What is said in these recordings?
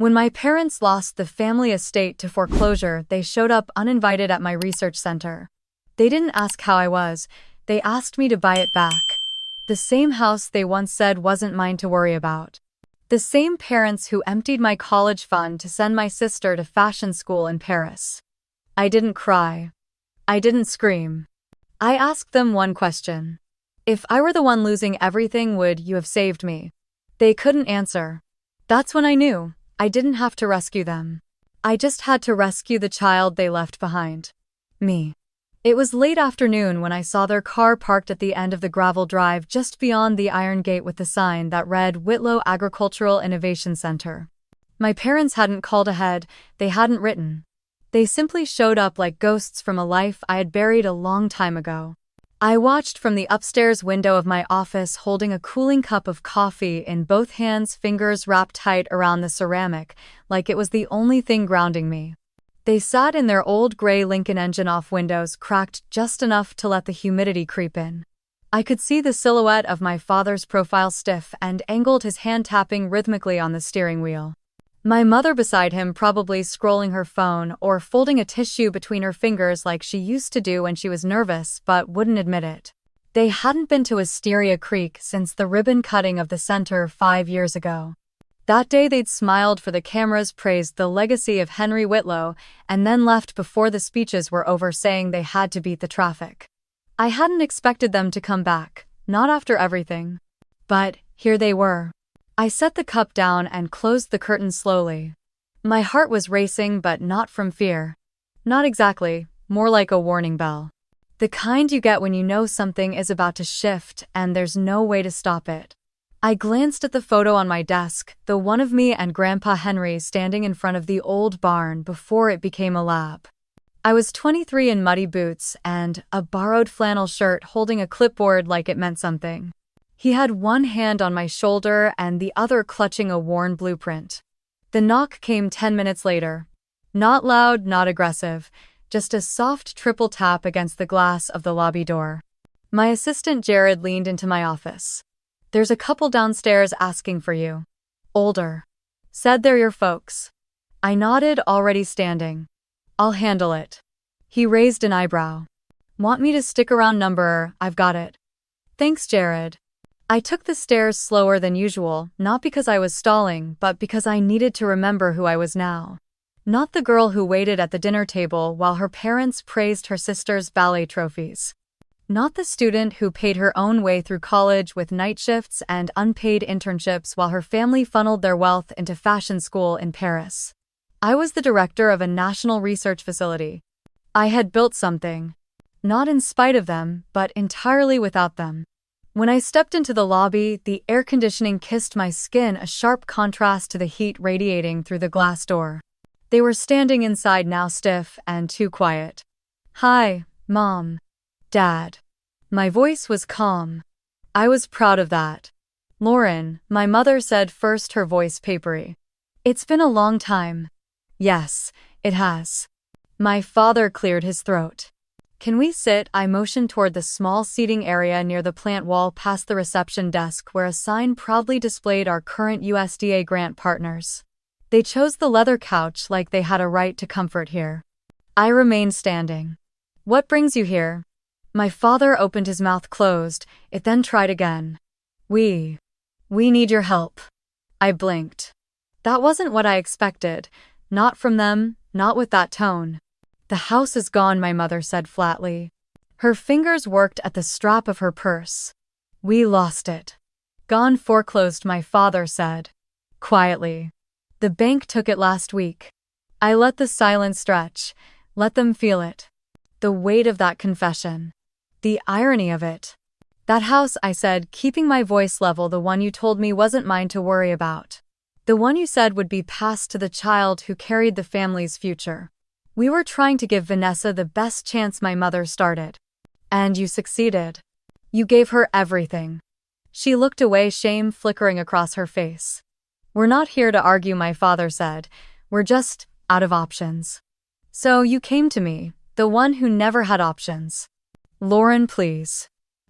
When my parents lost the family estate to foreclosure, they showed up uninvited at my research center. They didn't ask how I was, they asked me to buy it back. The same house they once said wasn't mine to worry about. The same parents who emptied my college fund to send my sister to fashion school in Paris. I didn't cry. I didn't scream. I asked them one question. If I were the one losing everything, would you have saved me? They couldn't answer. That's when I knew I didn't have to rescue them. I just had to rescue the child they left behind. Me. It was late afternoon when I saw their car parked at the end of the gravel drive just beyond the iron gate with the sign that read Whitlow Agricultural Innovation Center. My parents hadn't called ahead, they hadn't written. They simply showed up like ghosts from a life I had buried a long time ago. I watched from the upstairs window of my office, holding a cooling cup of coffee in both hands, fingers wrapped tight around the ceramic, like it was the only thing grounding me. They sat in their old gray Lincoln engine-off windows, cracked just enough to let the humidity creep in. I could see the silhouette of my father's profile, stiff and angled, his hand tapping rhythmically on the steering wheel. My mother beside him, probably scrolling her phone or folding a tissue between her fingers like she used to do when she was nervous but wouldn't admit it. They hadn't been to Wisteria Creek since the ribbon cutting of the center 5 years ago. That day they'd smiled for the cameras, praised the legacy of Henry Whitlow, and then left before the speeches were over, saying they had to beat the traffic. I hadn't expected them to come back, not after everything. But here they were. I set the cup down and closed the curtain slowly. My heart was racing, but not from fear. Not exactly, more like a warning bell. The kind you get when you know something is about to shift and there's no way to stop it. I glanced at the photo on my desk, the one of me and Grandpa Henry standing in front of the old barn before it became a lab. I was 23 in muddy boots and a borrowed flannel shirt, holding a clipboard like it meant something. He had one hand on my shoulder and the other clutching a worn blueprint. The knock came 10 minutes later. Not loud, not aggressive, just a soft triple tap against the glass of the lobby door. My assistant Jared leaned into my office. "There's a couple downstairs asking for you." "Older." "Said they're your folks." I nodded, already standing. "I'll handle it." He raised an eyebrow. "Want me to stick around? Number, I've got it." "Thanks, Jared." I took the stairs slower than usual, not because I was stalling, but because I needed to remember who I was now. Not the girl who waited at the dinner table while her parents praised her sister's ballet trophies. Not the student who paid her own way through college with night shifts and unpaid internships while her family funneled their wealth into fashion school in Paris. I was the director of a national research facility. I had built something. Not in spite of them, but entirely without them. When I stepped into the lobby, the air conditioning kissed my skin, a sharp contrast to the heat radiating through the glass door. They were standing inside now, stiff and too quiet. "Hi, Mom. Dad." My voice was calm. I was proud of that. "Lauren," my mother said first, her voice papery. "It's been a long time." "Yes, it has." My father cleared his throat. "Can we sit?" I motioned toward the small seating area near the plant wall past the reception desk, where a sign proudly displayed our current USDA grant partners. They chose the leather couch like they had a right to comfort here. I remained standing. "What brings you here?" My father opened his mouth, closed, it then tried again. We need your help." I blinked. That wasn't what I expected. Not from them, not with that tone. "The house is gone," my mother said flatly. Her fingers worked at the strap of her purse. "We lost it." "Gone, foreclosed," my father said. Quietly. "The bank took it last week." I let the silence stretch, let them feel it. The weight of that confession. The irony of it. "That house," I said, keeping my voice level, "the one you told me wasn't mine to worry about. The one you said would be passed to the child who carried the family's future. We were trying to give Vanessa the best chance," my mother started. "And you succeeded. You gave her everything." She looked away, shame flickering across her face. "We're not here to argue," my father said. "We're just out of options." "So you came to me, the one who never had options." "Lauren, please."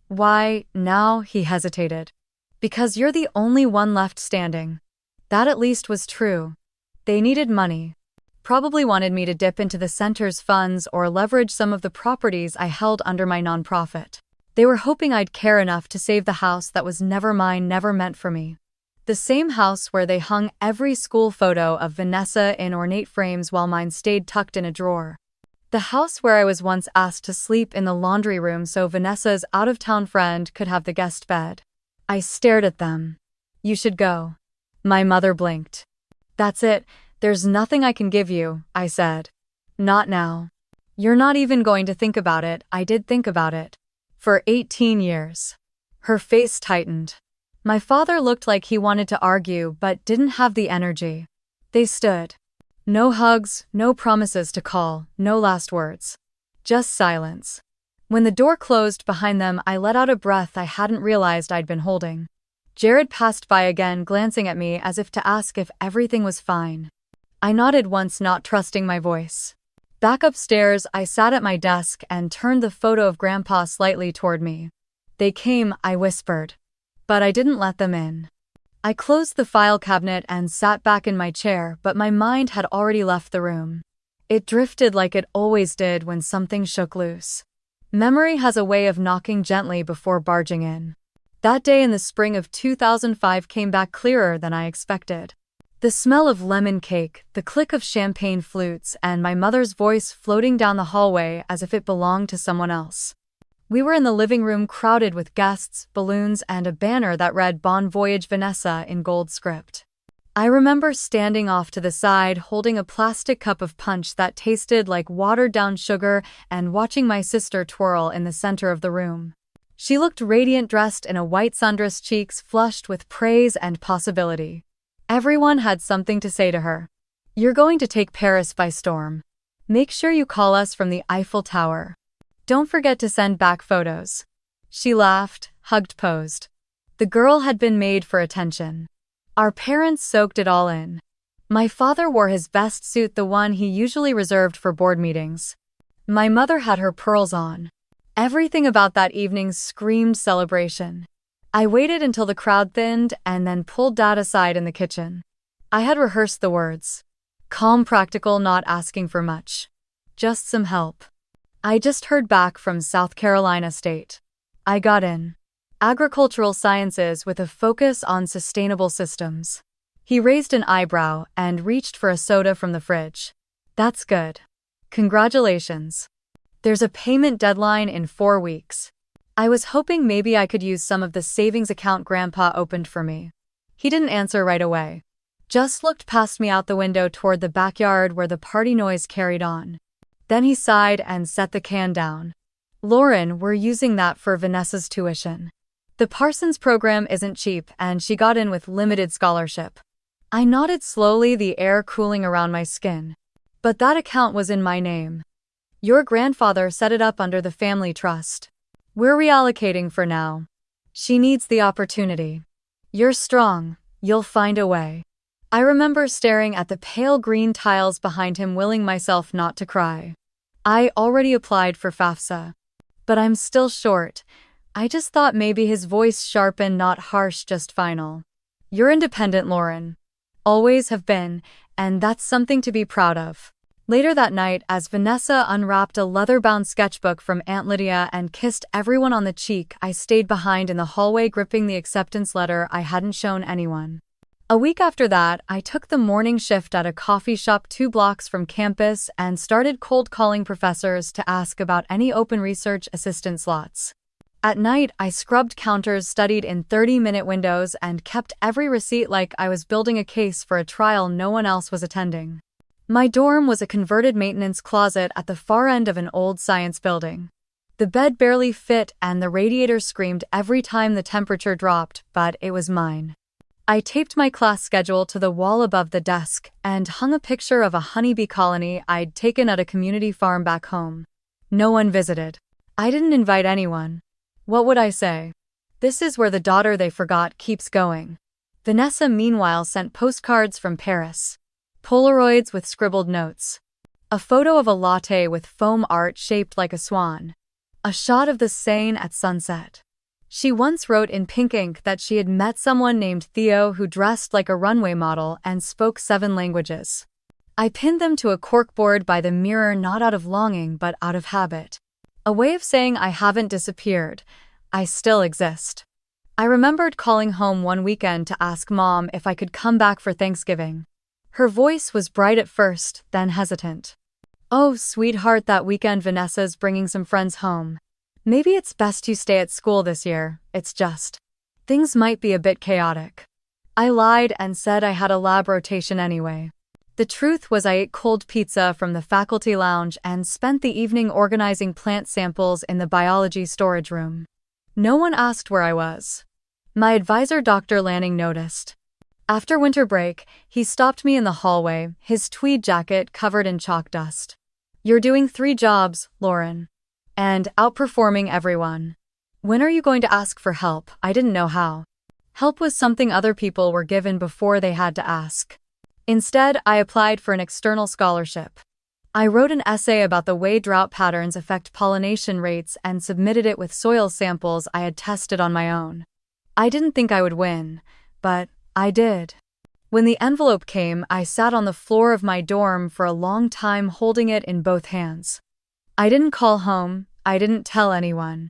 "Why now?" he hesitated. "Because you're the only one left standing." That at least was true. They needed money. Probably wanted me to dip into the center's funds or leverage some of the properties I held under my nonprofit. They were hoping I'd care enough to save the house that was never mine, never meant for me. The same house where they hung every school photo of Vanessa in ornate frames while mine stayed tucked in a drawer. The house where I was once asked to sleep in the laundry room so Vanessa's out-of-town friend could have the guest bed. I stared at them. You should go. My mother blinked. That's it, there's nothing I can give you, I said. Not now. You're not even going to think about it. I did think about it. For 18 years. Her face tightened. My father looked like he wanted to argue but didn't have the energy. They stood. No hugs, no promises to call, no last words. Just silence. When the door closed behind them, I let out a breath I hadn't realized I'd been holding. Jared passed by again, glancing at me as if to ask if everything was fine. I nodded once, not trusting my voice. Back upstairs, I sat at my desk and turned the photo of Grandpa slightly toward me. They came, I whispered. But I didn't let them in. I closed the file cabinet and sat back in my chair, but my mind had already left the room. It drifted like it always did when something shook loose. Memory has a way of knocking gently before barging in. That day in the spring of 2005 came back clearer than I expected. The smell of lemon cake, the click of champagne flutes, and my mother's voice floating down the hallway as if it belonged to someone else. We were in the living room, crowded with guests, balloons, and a banner that read Bon Voyage Vanessa in gold script. I remember standing off to the side, holding a plastic cup of punch that tasted like watered-down sugar and watching my sister twirl in the center of the room. She looked radiant, dressed in a white sundress, cheeks flushed with praise and possibility. Everyone had something to say to her. You're going to take Paris by storm. Make sure you call us from the Eiffel Tower. Don't forget to send back photos. She laughed, hugged, posed. The girl had been made for attention. Our parents soaked it all in. My father wore his best suit, the one he usually reserved for board meetings. My mother had her pearls on. Everything about that evening screamed celebration. I waited until the crowd thinned and then pulled Dad aside in the kitchen. I had rehearsed the words. Calm, practical, not asking for much. Just some help. I just heard back from South Carolina State. I got in. Agricultural sciences with a focus on sustainable systems. He raised an eyebrow and reached for a soda from the fridge. That's good. Congratulations. There's a payment deadline in 4 weeks. I was hoping maybe I could use some of the savings account Grandpa opened for me. He didn't answer right away. Just looked past me out the window toward the backyard where the party noise carried on. Then he sighed and set the can down. Lauren, we're using that for Vanessa's tuition. The Parsons program isn't cheap and she got in with limited scholarship. I nodded slowly, the air cooling around my skin. But that account was in my name. Your grandfather set it up under the family trust. We're reallocating for now. She needs the opportunity. You're strong, you'll find a way. I remember staring at the pale green tiles behind him, willing myself not to cry. I already applied for FAFSA. But I'm still short. I just thought maybe his voice sharpened, not harsh, just final. You're independent, Lauren. Always have been, and that's something to be proud of. Later that night, as Vanessa unwrapped a leather-bound sketchbook from Aunt Lydia and kissed everyone on the cheek, I stayed behind in the hallway, gripping the acceptance letter I hadn't shown anyone. A week after that, I took the morning shift at a coffee shop 2 blocks from campus and started cold calling professors to ask about any open research assistant slots. At night, I scrubbed counters, studied in 30-minute windows, and kept every receipt like I was building a case for a trial no one else was attending. My dorm was a converted maintenance closet at the far end of an old science building. The bed barely fit and the radiator screamed every time the temperature dropped, but it was mine. I taped my class schedule to the wall above the desk and hung a picture of a honeybee colony I'd taken at a community farm back home. No one visited. I didn't invite anyone. What would I say? This is where the daughter they forgot keeps going. Vanessa, meanwhile, sent postcards from Paris. Polaroids with scribbled notes. A photo of a latte with foam art shaped like a swan. A shot of the Seine at sunset. She once wrote in pink ink that she had met someone named Theo who dressed like a runway model and spoke 7 languages. I pinned them to a corkboard by the mirror, not out of longing but out of habit. A way of saying I haven't disappeared. I still exist. I remembered calling home one weekend to ask Mom if I could come back for Thanksgiving. Her voice was bright at first, then hesitant. "Oh, sweetheart, that weekend Vanessa's bringing some friends home. Maybe it's best you stay at school this year, it's just. Things might be a bit chaotic." I lied and said I had a lab rotation anyway. The truth was I ate cold pizza from the faculty lounge and spent the evening organizing plant samples in the biology storage room. No one asked where I was. My advisor, Dr. Lanning, noticed. After winter break, he stopped me in the hallway, his tweed jacket covered in chalk dust. "You're doing 3 jobs, Lauren. And outperforming everyone. When are you going to ask for help?" I didn't know how. Help was something other people were given before they had to ask. Instead, I applied for an external scholarship. I wrote an essay about the way drought patterns affect pollination rates and submitted it with soil samples I had tested on my own. I didn't think I would win, but I did. When the envelope came, I sat on the floor of my dorm for a long time holding it in both hands. I didn't call home, I didn't tell anyone.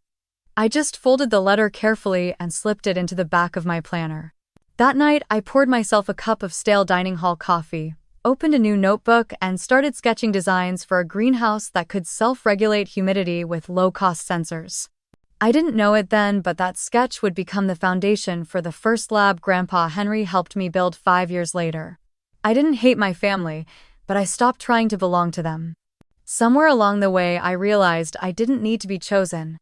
I just folded the letter carefully and slipped it into the back of my planner. That night, I poured myself a cup of stale dining hall coffee, opened a new notebook, and started sketching designs for a greenhouse that could self-regulate humidity with low-cost sensors. I didn't know it then, but that sketch would become the foundation for the first lab Grandpa Henry helped me build 5 years later. I didn't hate my family, but I stopped trying to belong to them. Somewhere along the way, I realized I didn't need to be chosen.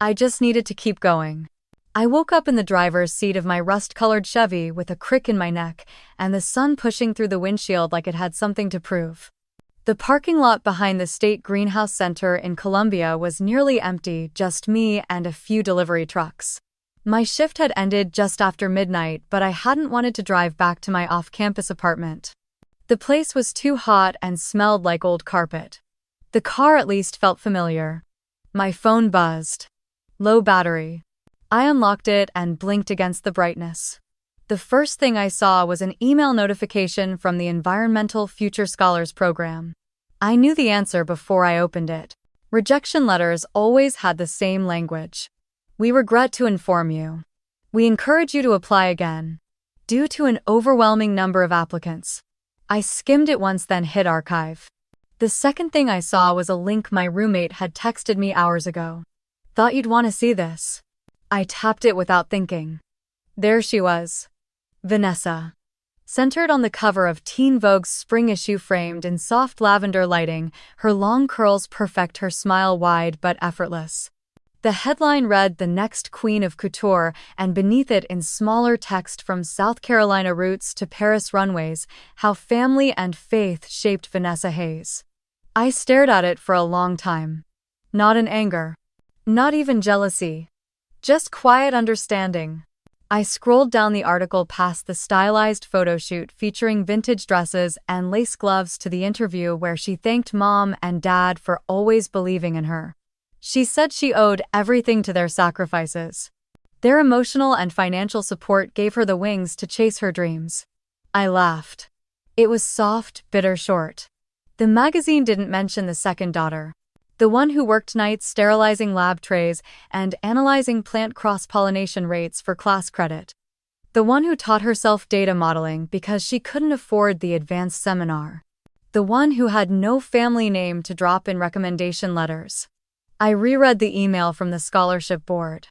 I just needed to keep going. I woke up in the driver's seat of my rust-colored Chevy with a crick in my neck and the sun pushing through the windshield like it had something to prove. The parking lot behind the State Greenhouse Center in Columbia was nearly empty, just me and a few delivery trucks. My shift had ended just after midnight, but I hadn't wanted to drive back to my off-campus apartment. The place was too hot and smelled like old carpet. The car at least felt familiar. My phone buzzed. Low battery. I unlocked it and blinked against the brightness. The first thing I saw was an email notification from the Environmental Future Scholars Program. I knew the answer before I opened it. Rejection letters always had the same language. "We regret to inform you. We encourage you to apply again. Due to an overwhelming number of applicants." I skimmed it once, then hit archive. The second thing I saw was a link my roommate had texted me hours ago. "Thought you'd want to see this." I tapped it without thinking. There she was. Vanessa. Centered on the cover of Teen Vogue's spring issue, framed in soft lavender lighting, her long curls perfect, her smile wide but effortless. The headline read "The Next Queen of Couture," and beneath it in smaller text, "From South Carolina roots to Paris runways, how family and faith shaped Vanessa Hayes." I stared at it for a long time. Not in anger. Not even jealousy. Just quiet understanding. I scrolled down the article past the stylized photo shoot featuring vintage dresses and lace gloves to the interview where she thanked Mom and Dad for always believing in her. She said she owed everything to their sacrifices. Their emotional and financial support gave her the wings to chase her dreams. I laughed. It was soft, bitter short. The magazine didn't mention the second daughter. The one who worked nights sterilizing lab trays and analyzing plant cross-pollination rates for class credit. The one who taught herself data modeling because she couldn't afford the advanced seminar. The one who had no family name to drop in recommendation letters. I reread the email from the scholarship board.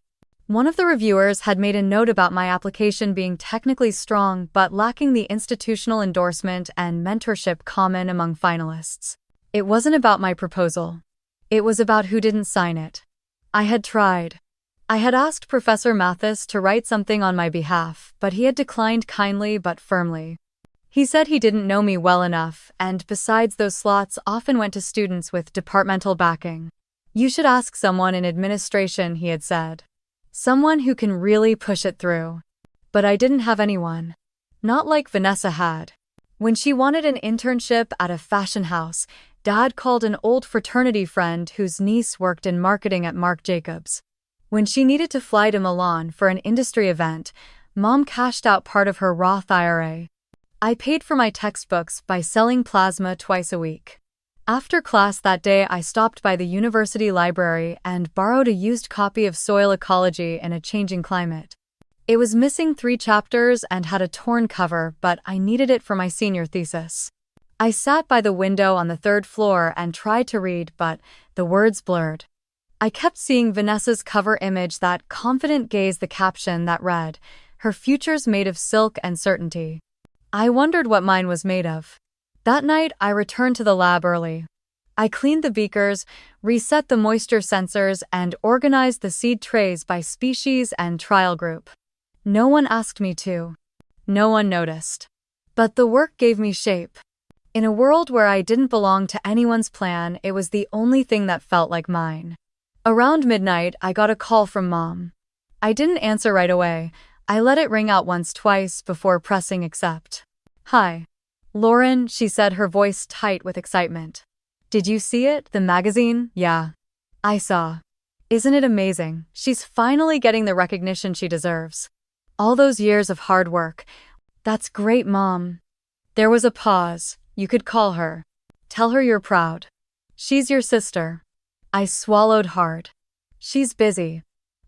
One of the reviewers had made a note about my application being technically strong but lacking the institutional endorsement and mentorship common among finalists. It wasn't about my proposal. It was about who didn't sign it. I had tried. I had asked Professor Mathis to write something on my behalf, but he had declined kindly but firmly. He said he didn't know me well enough, and besides, those slots often went to students with departmental backing. "You should ask someone in administration," he had said. "Someone who can really push it through." But I didn't have anyone. Not like Vanessa had. When she wanted an internship at a fashion house, Dad called an old fraternity friend whose niece worked in marketing at Marc Jacobs. When she needed to fly to Milan for an industry event, Mom cashed out part of her Roth IRA. I paid for my textbooks by selling plasma twice a week. After class that day, I stopped by the university library and borrowed a used copy of Soil Ecology in a Changing Climate. It was missing 3 chapters and had a torn cover, but I needed it for my senior thesis. I sat by the window on the 3rd floor and tried to read, but the words blurred. I kept seeing Vanessa's cover image, that confident gaze, the caption that read, "Her future's made of silk and certainty." I wondered what mine was made of. That night, I returned to the lab early. I cleaned the beakers, reset the moisture sensors, and organized the seed trays by species and trial group. No one asked me to. No one noticed. But the work gave me shape. In a world where I didn't belong to anyone's plan, it was the only thing that felt like mine. Around midnight, I got a call from Mom. I didn't answer right away. I let it ring out once, twice before pressing accept. "Hi, Lauren," she said, her voice tight with excitement. "Did you see it, the magazine?" "Yeah, I saw. Isn't it amazing? She's finally getting the recognition she deserves. All those years of hard work." "That's great, Mom." There was a pause. "You could call her. Tell her you're proud. She's your sister." I swallowed hard. "She's busy.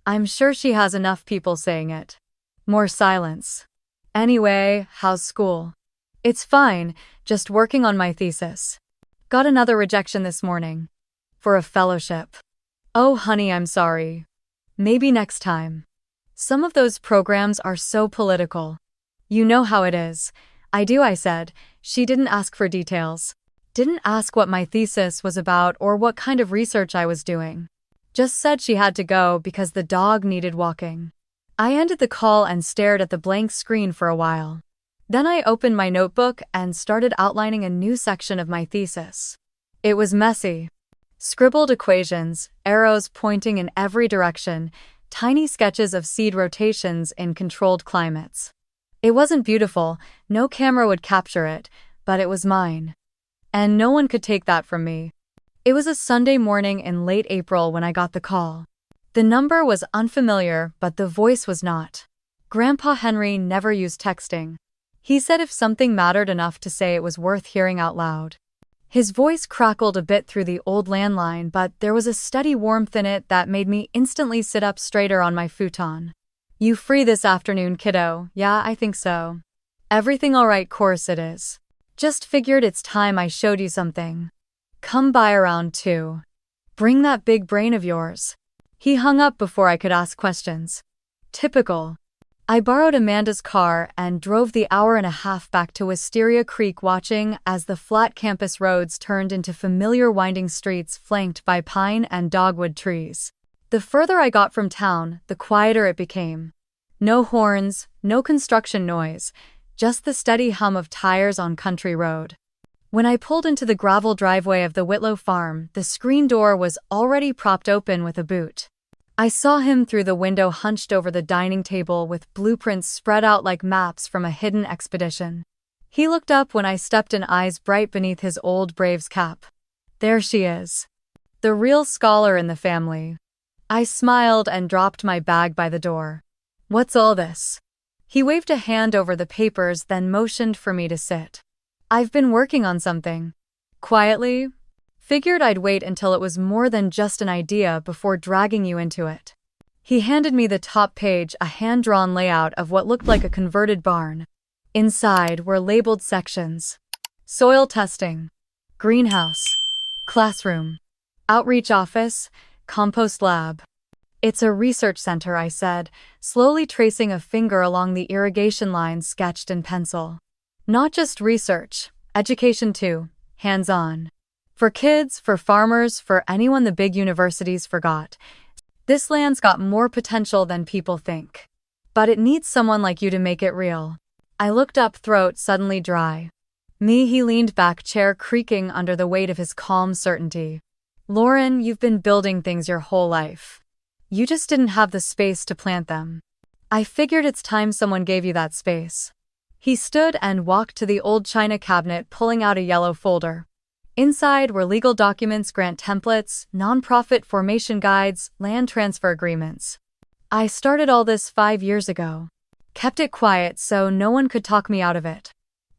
I'm sure she has enough people saying it." More silence. "Anyway, how's school?" "It's fine, just working on my thesis. Got another rejection this morning. For a fellowship." "Oh honey, I'm sorry. Maybe next time." Some of those programs are so political. "You know how it is." "I do," I said. She didn't ask for details. Didn't ask what my thesis was about or what kind of research I was doing. Just said she had to go because the dog needed walking. I ended the call and stared at the blank screen for a while. Then I opened my notebook and started outlining a new section of my thesis. It was messy. Scribbled equations, arrows pointing in every direction, tiny sketches of seed rotations in controlled climates. It wasn't beautiful, no camera would capture it, but it was mine. And no one could take that from me. It was a Sunday morning in late April when I got the call. The number was unfamiliar, but the voice was not. Grandpa Henry never used texting. He said if something mattered enough to say, it was worth hearing out loud. His voice crackled a bit through the old landline, but there was a steady warmth in it that made me instantly sit up straighter on my futon. "You free this afternoon, kiddo?" "Yeah, I think so." "Everything all right?" "Course it is. Just figured it's time I showed you something. Come by around 2. Bring that big brain of yours." He hung up before I could ask questions. Typical. I borrowed Amanda's car and drove the hour and a half back to Wisteria Creek, watching as the flat campus roads turned into familiar winding streets flanked by pine and dogwood trees. The further I got from town, the quieter it became. No horns, no construction noise, just the steady hum of tires on country road. When I pulled into the gravel driveway of the Whitlow farm, the screen door was already propped open with a boot. I saw him through the window, hunched over the dining table with blueprints spread out like maps from a hidden expedition. He looked up when I stepped in, eyes bright beneath his old Braves cap. "There she is. The real scholar in the family." I smiled and dropped my bag by the door. "What's all this?" He waved a hand over the papers, then motioned for me to sit. "I've been working on something." Quietly. Figured I'd wait until it was more than just an idea before dragging you into it. He handed me the top page, a hand-drawn layout of what looked like a converted barn. Inside were labeled sections. Soil testing, greenhouse, classroom, outreach office, compost lab. "It's a research center," I said, slowly tracing a finger along the irrigation lines sketched in pencil. "Not just research, education too, hands-on. For kids, for farmers, for anyone the big universities forgot. This land's got more potential than people think. But it needs someone like you to make it real." I looked up, throat suddenly dry. "Me?" He leaned back, chair creaking under the weight of his calm certainty. "Lauren, you've been building things your whole life. You just didn't have the space to plant them. I figured it's time someone gave you that space." He stood and walked to the old china cabinet, pulling out a yellow folder. Inside were legal documents, grant templates, nonprofit formation guides, land transfer agreements. I started all this 5 years ago. Kept it quiet so no one could talk me out of it.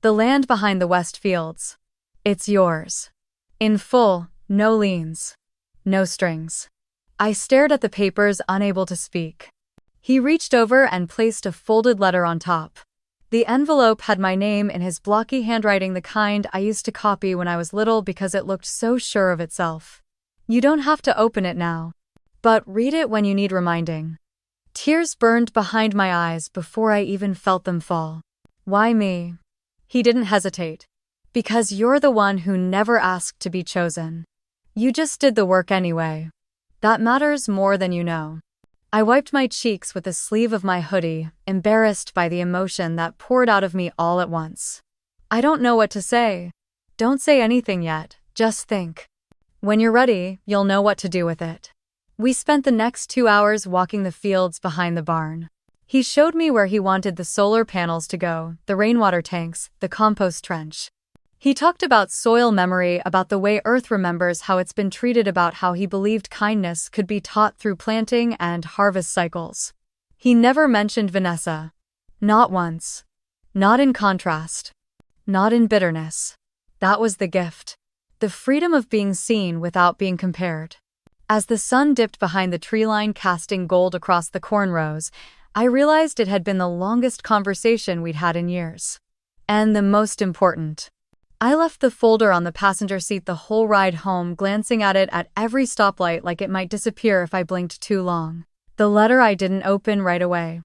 The land behind the West Fields. It's yours. In full, no liens. No strings. I stared at the papers, unable to speak. He reached over and placed a folded letter on top. The envelope had my name in his blocky handwriting, the kind I used to copy when I was little because it looked so sure of itself. You don't have to open it now, but read it when you need reminding. Tears burned behind my eyes before I even felt them fall. Why me? He didn't hesitate. Because you're the one who never asked to be chosen. You just did the work anyway. That matters more than you know. I wiped my cheeks with the sleeve of my hoodie, embarrassed by the emotion that poured out of me all at once. I don't know what to say. Don't say anything yet, just think. When you're ready, you'll know what to do with it. We spent the next 2 hours walking the fields behind the barn. He showed me where he wanted the solar panels to go, the rainwater tanks, the compost trench. He talked about soil memory, about the way Earth remembers how it's been treated, about how he believed kindness could be taught through planting and harvest cycles. He never mentioned Vanessa. Not once. Not in contrast. Not in bitterness. That was the gift. The freedom of being seen without being compared. As the sun dipped behind the tree line, casting gold across the corn rows, I realized it had been the longest conversation we'd had in years. And the most important. I left the folder on the passenger seat the whole ride home, glancing at it at every stoplight like it might disappear if I blinked too long. The letter I didn't open right away.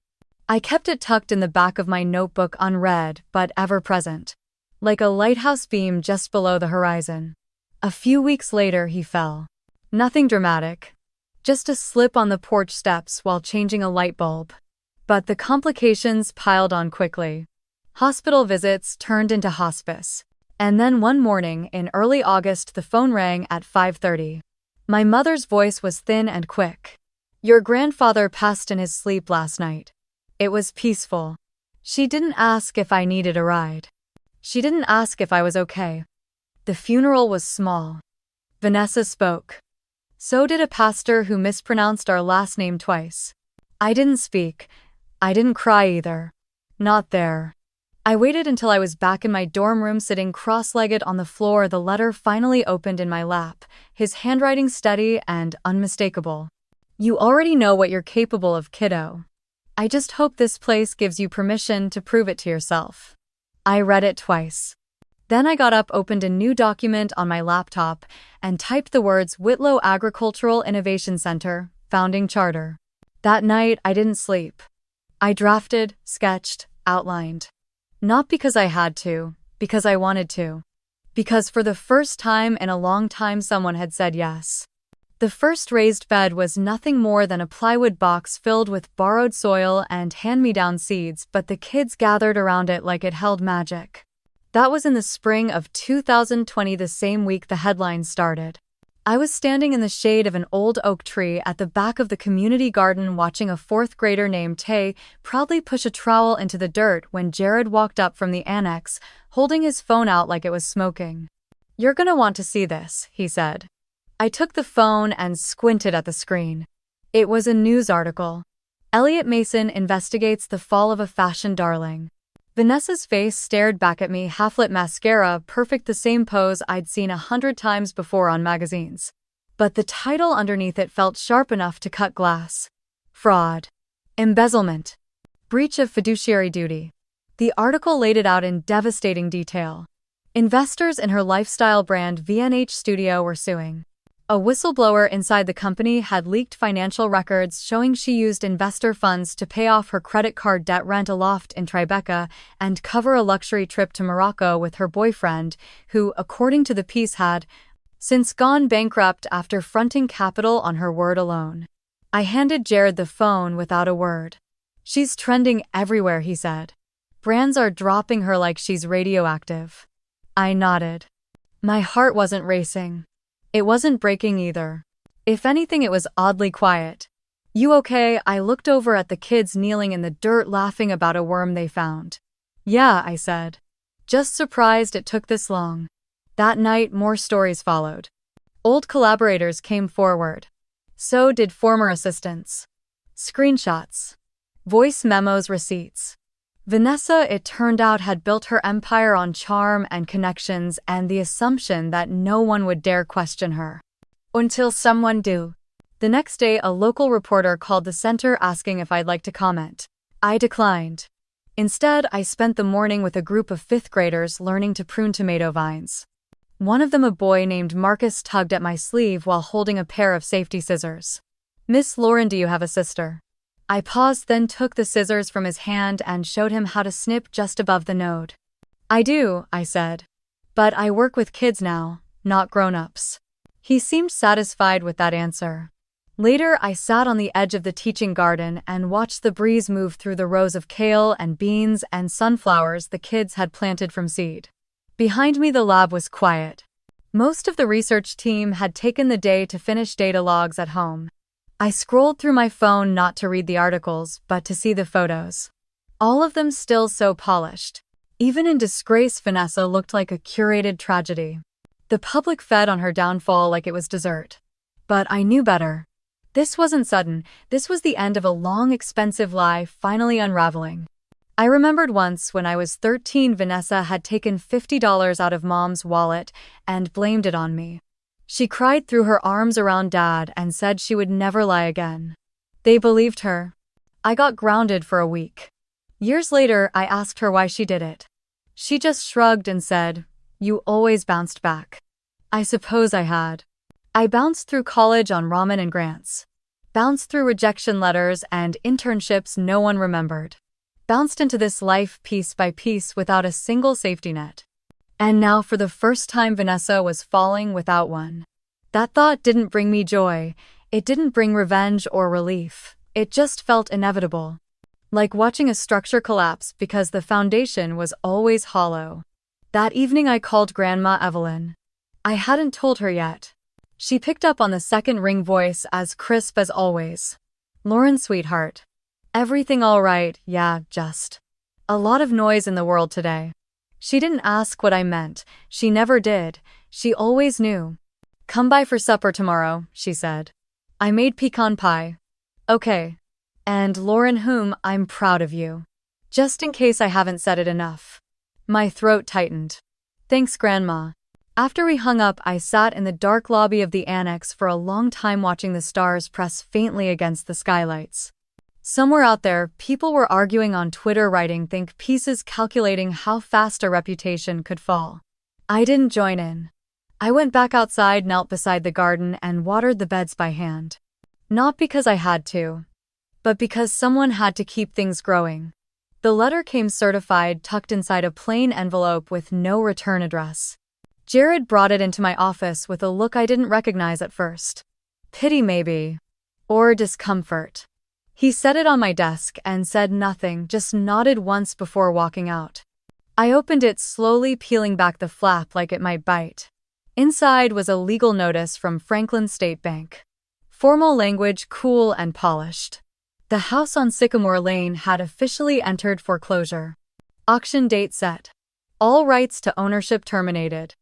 I kept it tucked in the back of my notebook, unread but ever present. Like a lighthouse beam just below the horizon. A few weeks later he fell. Nothing dramatic. Just a slip on the porch steps while changing a light bulb. But the complications piled on quickly. Hospital visits turned into hospice. And then one morning in early August the phone rang at 5:30. My mother's voice was thin and quick. Your grandfather passed in his sleep last night. It was peaceful. She didn't ask if I needed a ride. She didn't ask if I was okay. The funeral was small. Vanessa spoke. So did a pastor who mispronounced our last name twice. I didn't speak. I didn't cry either. Not there. I waited until I was back in my dorm room, sitting cross-legged on the floor. The letter finally opened in my lap, his handwriting steady and unmistakable. You already know what you're capable of, kiddo. I just hope this place gives you permission to prove it to yourself. I read it twice. Then I got up, opened a new document on my laptop, and typed the words Whitlow Agricultural Innovation Center, Founding Charter. That night I didn't sleep. I drafted, sketched, outlined. Not because I had to, because I wanted to. Because for the first time in a long time someone had said yes. The first raised bed was nothing more than a plywood box filled with borrowed soil and hand-me-down seeds, but the kids gathered around it like it held magic. That was in the spring of 2020, the same week the headlines started. I was standing in the shade of an old oak tree at the back of the community garden watching a fourth grader named Tay proudly push a trowel into the dirt when Jared walked up from the annex, holding his phone out like it was smoking. You're gonna want to see this, he said. I took the phone and squinted at the screen. It was a news article. Elliot Mason investigates the fall of a fashion darling. Vanessa's face stared back at me, half-lit mascara, perfect, the same pose I'd seen 100 times before on magazines. But the title underneath it felt sharp enough to cut glass. Fraud. Embezzlement. Breach of fiduciary duty. The article laid it out in devastating detail. Investors in her lifestyle brand V&H Studio were suing. A whistleblower inside the company had leaked financial records showing she used investor funds to pay off her credit card debt, rent a loft in Tribeca, and cover a luxury trip to Morocco with her boyfriend, who, according to the piece, had since gone bankrupt after fronting capital on her word alone. I handed Jared the phone without a word. She's trending everywhere, he said. Brands are dropping her like she's radioactive. I nodded. My heart wasn't racing. It wasn't breaking either. If anything, it was oddly quiet. You okay? I looked over at the kids kneeling in the dirt laughing about a worm they found. Yeah, I said. Just surprised it took this long. That night, more stories followed. Old collaborators came forward. So did former assistants. Screenshots. Voice memos, receipts. Vanessa, it turned out, had built her empire on charm and connections and the assumption that no one would dare question her. Until someone do. The next day, a local reporter called the center asking if I'd like to comment. I declined. Instead, I spent the morning with a group of fifth graders learning to prune tomato vines. One of them, a boy named Marcus, tugged at my sleeve while holding a pair of safety scissors. "Miss Lauren, do you have a sister?" I paused, then took the scissors from his hand and showed him how to snip just above the node. "I do," I said. "But I work with kids now, not grown-ups." He seemed satisfied with that answer. Later, I sat on the edge of the teaching garden and watched the breeze move through the rows of kale and beans and sunflowers the kids had planted from seed. Behind me, the lab was quiet. Most of the research team had taken the day to finish data logs at home. I scrolled through my phone not to read the articles, but to see the photos. All of them still so polished. Even in disgrace, Vanessa looked like a curated tragedy. The public fed on her downfall like it was dessert. But I knew better. This wasn't sudden. This was the end of a long, expensive lie finally unraveling. I remembered once when I was 13, Vanessa had taken $50 out of Mom's wallet and blamed it on me. She cried through her arms around Dad and said she would never lie again. They believed her. I got grounded for a week. Years later, I asked her why she did it. She just shrugged and said, "You always bounced back." I suppose I had. I bounced through college on ramen and grants. Bounced through rejection letters and internships no one remembered. Bounced into this life piece by piece without a single safety net. And now, for the first time, Vanessa was falling without one. That thought didn't bring me joy. It didn't bring revenge or relief. It just felt inevitable. Like watching a structure collapse because the foundation was always hollow. That evening, I called Grandma Evelyn. I hadn't told her yet. She picked up on the second ring, voice as crisp as always. "Lauren, sweetheart. Everything all right? Yeah, just a lot of noise in the world today." She didn't ask what I meant. She never did. She always knew. "Come by for supper tomorrow," she said. "I made pecan pie." "Okay. And Lauren, I'm proud of you. Just in case I haven't said it enough." My throat tightened. "Thanks, Grandma." After we hung up, I sat in the dark lobby of the annex for a long time watching the stars press faintly against the skylights. Somewhere out there, people were arguing on Twitter, writing think pieces calculating how fast a reputation could fall. I didn't join in. I went back outside, knelt beside the garden, and watered the beds by hand. Not because I had to, but because someone had to keep things growing. The letter came certified, tucked inside a plain envelope with no return address. Jared brought it into my office with a look I didn't recognize at first. Pity, maybe. Or discomfort. He set it on my desk and said nothing, just nodded once before walking out. I opened it slowly, peeling back the flap like it might bite. Inside was a legal notice from Franklin State Bank. Formal language, cool and polished. The house on Sycamore Lane had officially entered foreclosure. Auction date set. All rights to ownership terminated.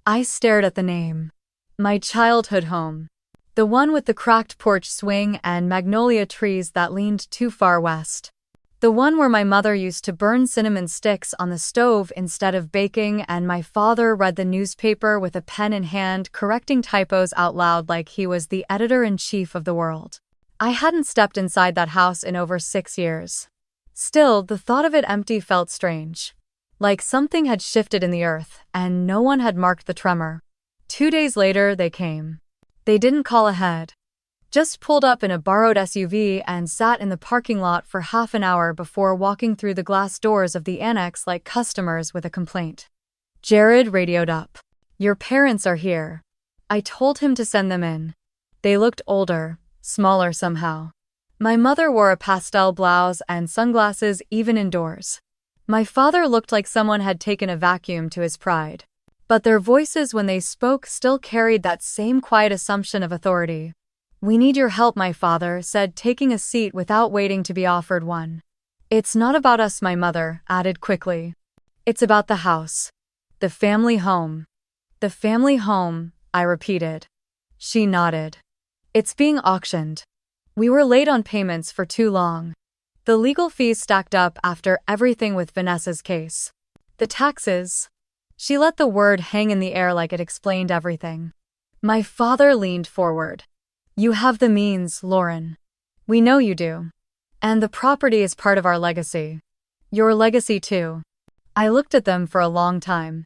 I stared at the name. My childhood home. The one with the cracked porch swing and magnolia trees that leaned too far west. The one where my mother used to burn cinnamon sticks on the stove instead of baking, and my father read the newspaper with a pen in hand, correcting typos out loud like he was the editor-in-chief of the world. I hadn't stepped inside that house in over 6 years. Still, the thought of it empty felt strange. Like something had shifted in the earth, and no one had marked the tremor. 2 days later, they came. They didn't call ahead. Just pulled up in a borrowed SUV and sat in the parking lot for half an hour before walking through the glass doors of the annex like customers with a complaint. Jared radioed up. "Your parents are here." I told him to send them in. They looked older, smaller somehow. My mother wore a pastel blouse and sunglasses even indoors. My father looked like someone had taken a vacuum to his pride. But their voices when they spoke still carried that same quiet assumption of authority. "We need your help," my father said, taking a seat without waiting to be offered one. "It's not about us," my mother added quickly. "It's about the house. The family home." The family home, I repeated. She nodded. It's being auctioned. We were late on payments for too long. The legal fees stacked up after everything with Vanessa's case. The taxes. She let the word hang in the air like it explained everything. My father leaned forward. You have the means, Lauren. We know you do. And the property is part of our legacy. Your legacy too. I looked at them for a long time.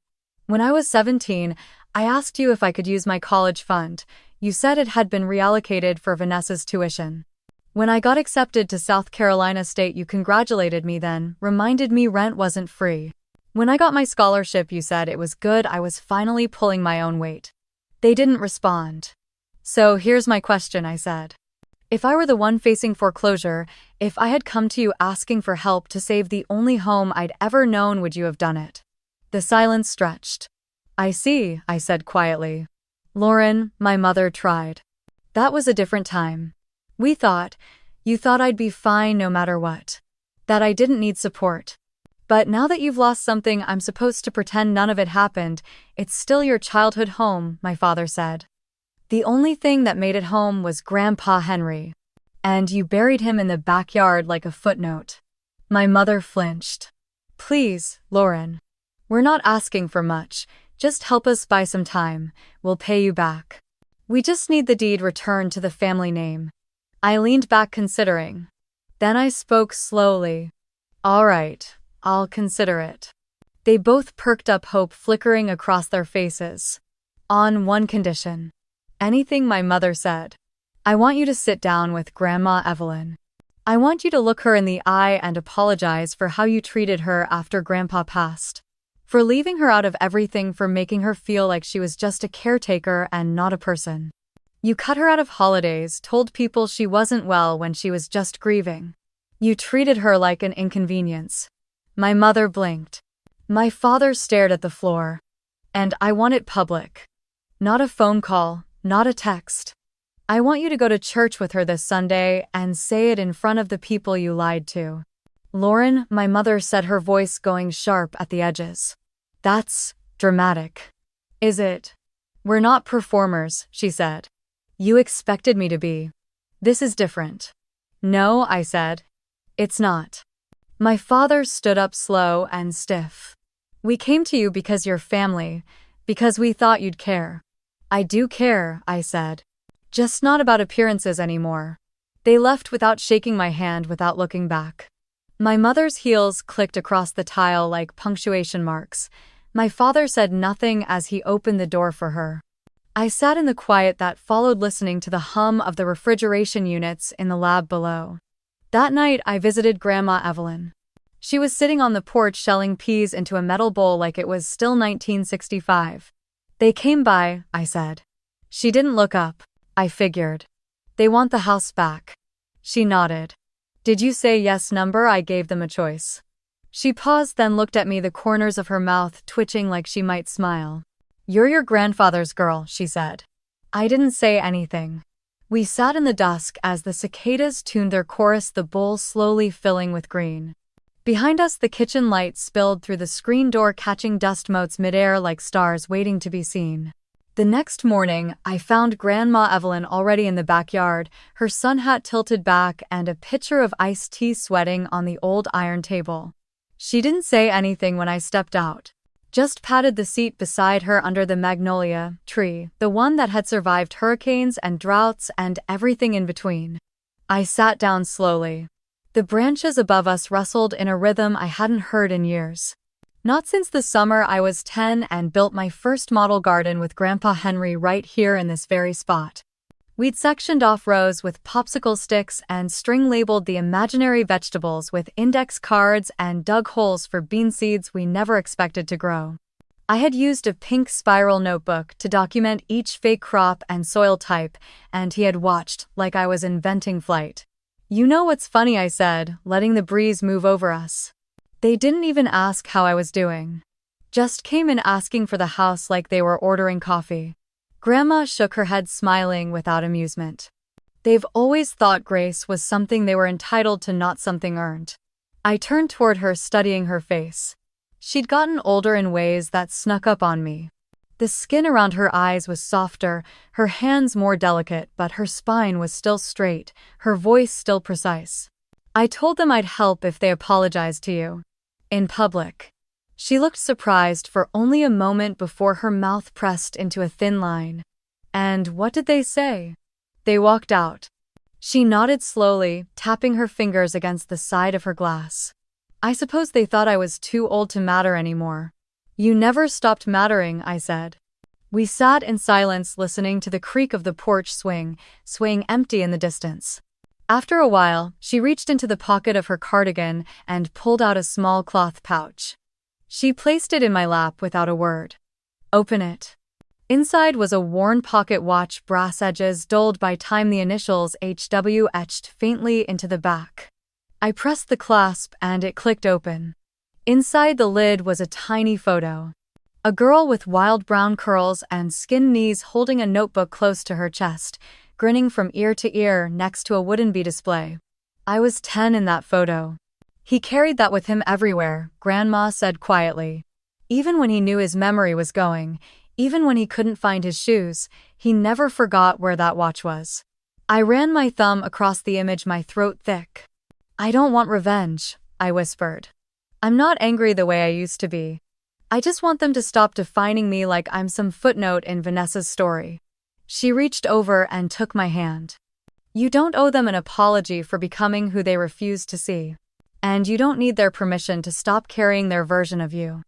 When I was 17, I asked you if I could use my college fund. You said it had been reallocated for Vanessa's tuition. When I got accepted to South Carolina State, you congratulated me then, reminded me rent wasn't free. When I got my scholarship, you said it was good, I was finally pulling my own weight. They didn't respond. So here's my question, I said. If I were the one facing foreclosure, if I had come to you asking for help to save the only home I'd ever known, would you have done it? The silence stretched. I see, I said quietly. Lauren, my mother tried. That was a different time. You thought I'd be fine no matter what. That I didn't need support. But now that you've lost something, I'm supposed to pretend none of it happened. It's still your childhood home, my father said. The only thing that made it home was Grandpa Henry. And you buried him in the backyard like a footnote. My mother flinched. Please, Lauren. We're not asking for much. Just help us buy some time. We'll pay you back. We just need the deed returned to the family name. I leaned back considering. Then I spoke slowly. All right, I'll consider it. They both perked up, hope flickering across their faces. On one condition. Anything my mother said. I want you to sit down with Grandma Evelyn. I want you to look her in the eye and apologize for how you treated her after Grandpa passed. For leaving her out of everything, for making her feel like she was just a caretaker and not a person. You cut her out of holidays, told people she wasn't well when she was just grieving. You treated her like an inconvenience. My mother blinked. My father stared at the floor. And I want it public. Not a phone call, not a text. I want you to go to church with her this Sunday and say it in front of the people you lied to. Lauren, my mother said, her voice going sharp at the edges. That's dramatic. Is it? We're not performers, she said. You expected me to be. This is different. No, I said. It's not. My father stood up slow and stiff. We came to you because you're family, because we thought you'd care. I do care, I said. Just not about appearances anymore. They left without shaking my hand, without looking back. My mother's heels clicked across the tile like punctuation marks. My father said nothing as he opened the door for her. I sat in the quiet that followed, listening to the hum of the refrigeration units in the lab below. That night, I visited Grandma Evelyn. She was sitting on the porch shelling peas into a metal bowl like it was still 1965. They came by, I said. She didn't look up. I figured. They want the house back. She nodded. Did you say yes? Number? I gave them a choice. She paused, then looked at me, the corners of her mouth twitching like she might smile. You're your grandfather's girl, she said. I didn't say anything. We sat in the dusk as the cicadas tuned their chorus, the bowl slowly filling with green. Behind us, the kitchen light spilled through the screen door, catching dust motes midair like stars waiting to be seen. The next morning, I found Grandma Evelyn already in the backyard, her sun hat tilted back and a pitcher of iced tea sweating on the old iron table. She didn't say anything when I stepped out. Just patted the seat beside her under the magnolia tree, the one that had survived hurricanes and droughts and everything in between. I sat down slowly. The branches above us rustled in a rhythm I hadn't heard in years. Not since the summer I was 10 and built my first model garden with Grandpa Henry right here in this very spot. We'd sectioned off rows with popsicle sticks and string-labeled the imaginary vegetables with index cards and dug holes for bean seeds we never expected to grow. I had used a pink spiral notebook to document each fake crop and soil type, and he had watched like I was inventing flight. You know what's funny, I said, letting the breeze move over us. They didn't even ask how I was doing. Just came in asking for the house like they were ordering coffee. Grandma shook her head, smiling without amusement. They've always thought grace was something they were entitled to, not something earned. I turned toward her, studying her face. She'd gotten older in ways that snuck up on me. The skin around her eyes was softer, her hands more delicate, but her spine was still straight, her voice still precise. I told them I'd help if they apologized to you. In public. She looked surprised for only a moment before her mouth pressed into a thin line. And what did they say? They walked out. She nodded slowly, tapping her fingers against the side of her glass. I suppose they thought I was too old to matter anymore. You never stopped mattering, I said. We sat in silence listening to the creak of the porch swaying empty in the distance. After a while, she reached into the pocket of her cardigan and pulled out a small cloth pouch. She placed it in my lap without a word. Open it. Inside was a worn pocket watch, brass edges dulled by time, the initials HW etched faintly into the back. I pressed the clasp and it clicked open. Inside the lid was a tiny photo. A girl with wild brown curls and skinned knees holding a notebook close to her chest, grinning from ear to ear next to a wooden bee display. I was 10 in that photo. He carried that with him everywhere, Grandma said quietly. Even when he knew his memory was going, even when he couldn't find his shoes, he never forgot where that watch was. I ran my thumb across the image, my throat thick. I don't want revenge, I whispered. I'm not angry the way I used to be. I just want them to stop defining me like I'm some footnote in Vanessa's story. She reached over and took my hand. You don't owe them an apology for becoming who they refuse to see. And you don't need their permission to stop carrying their version of you.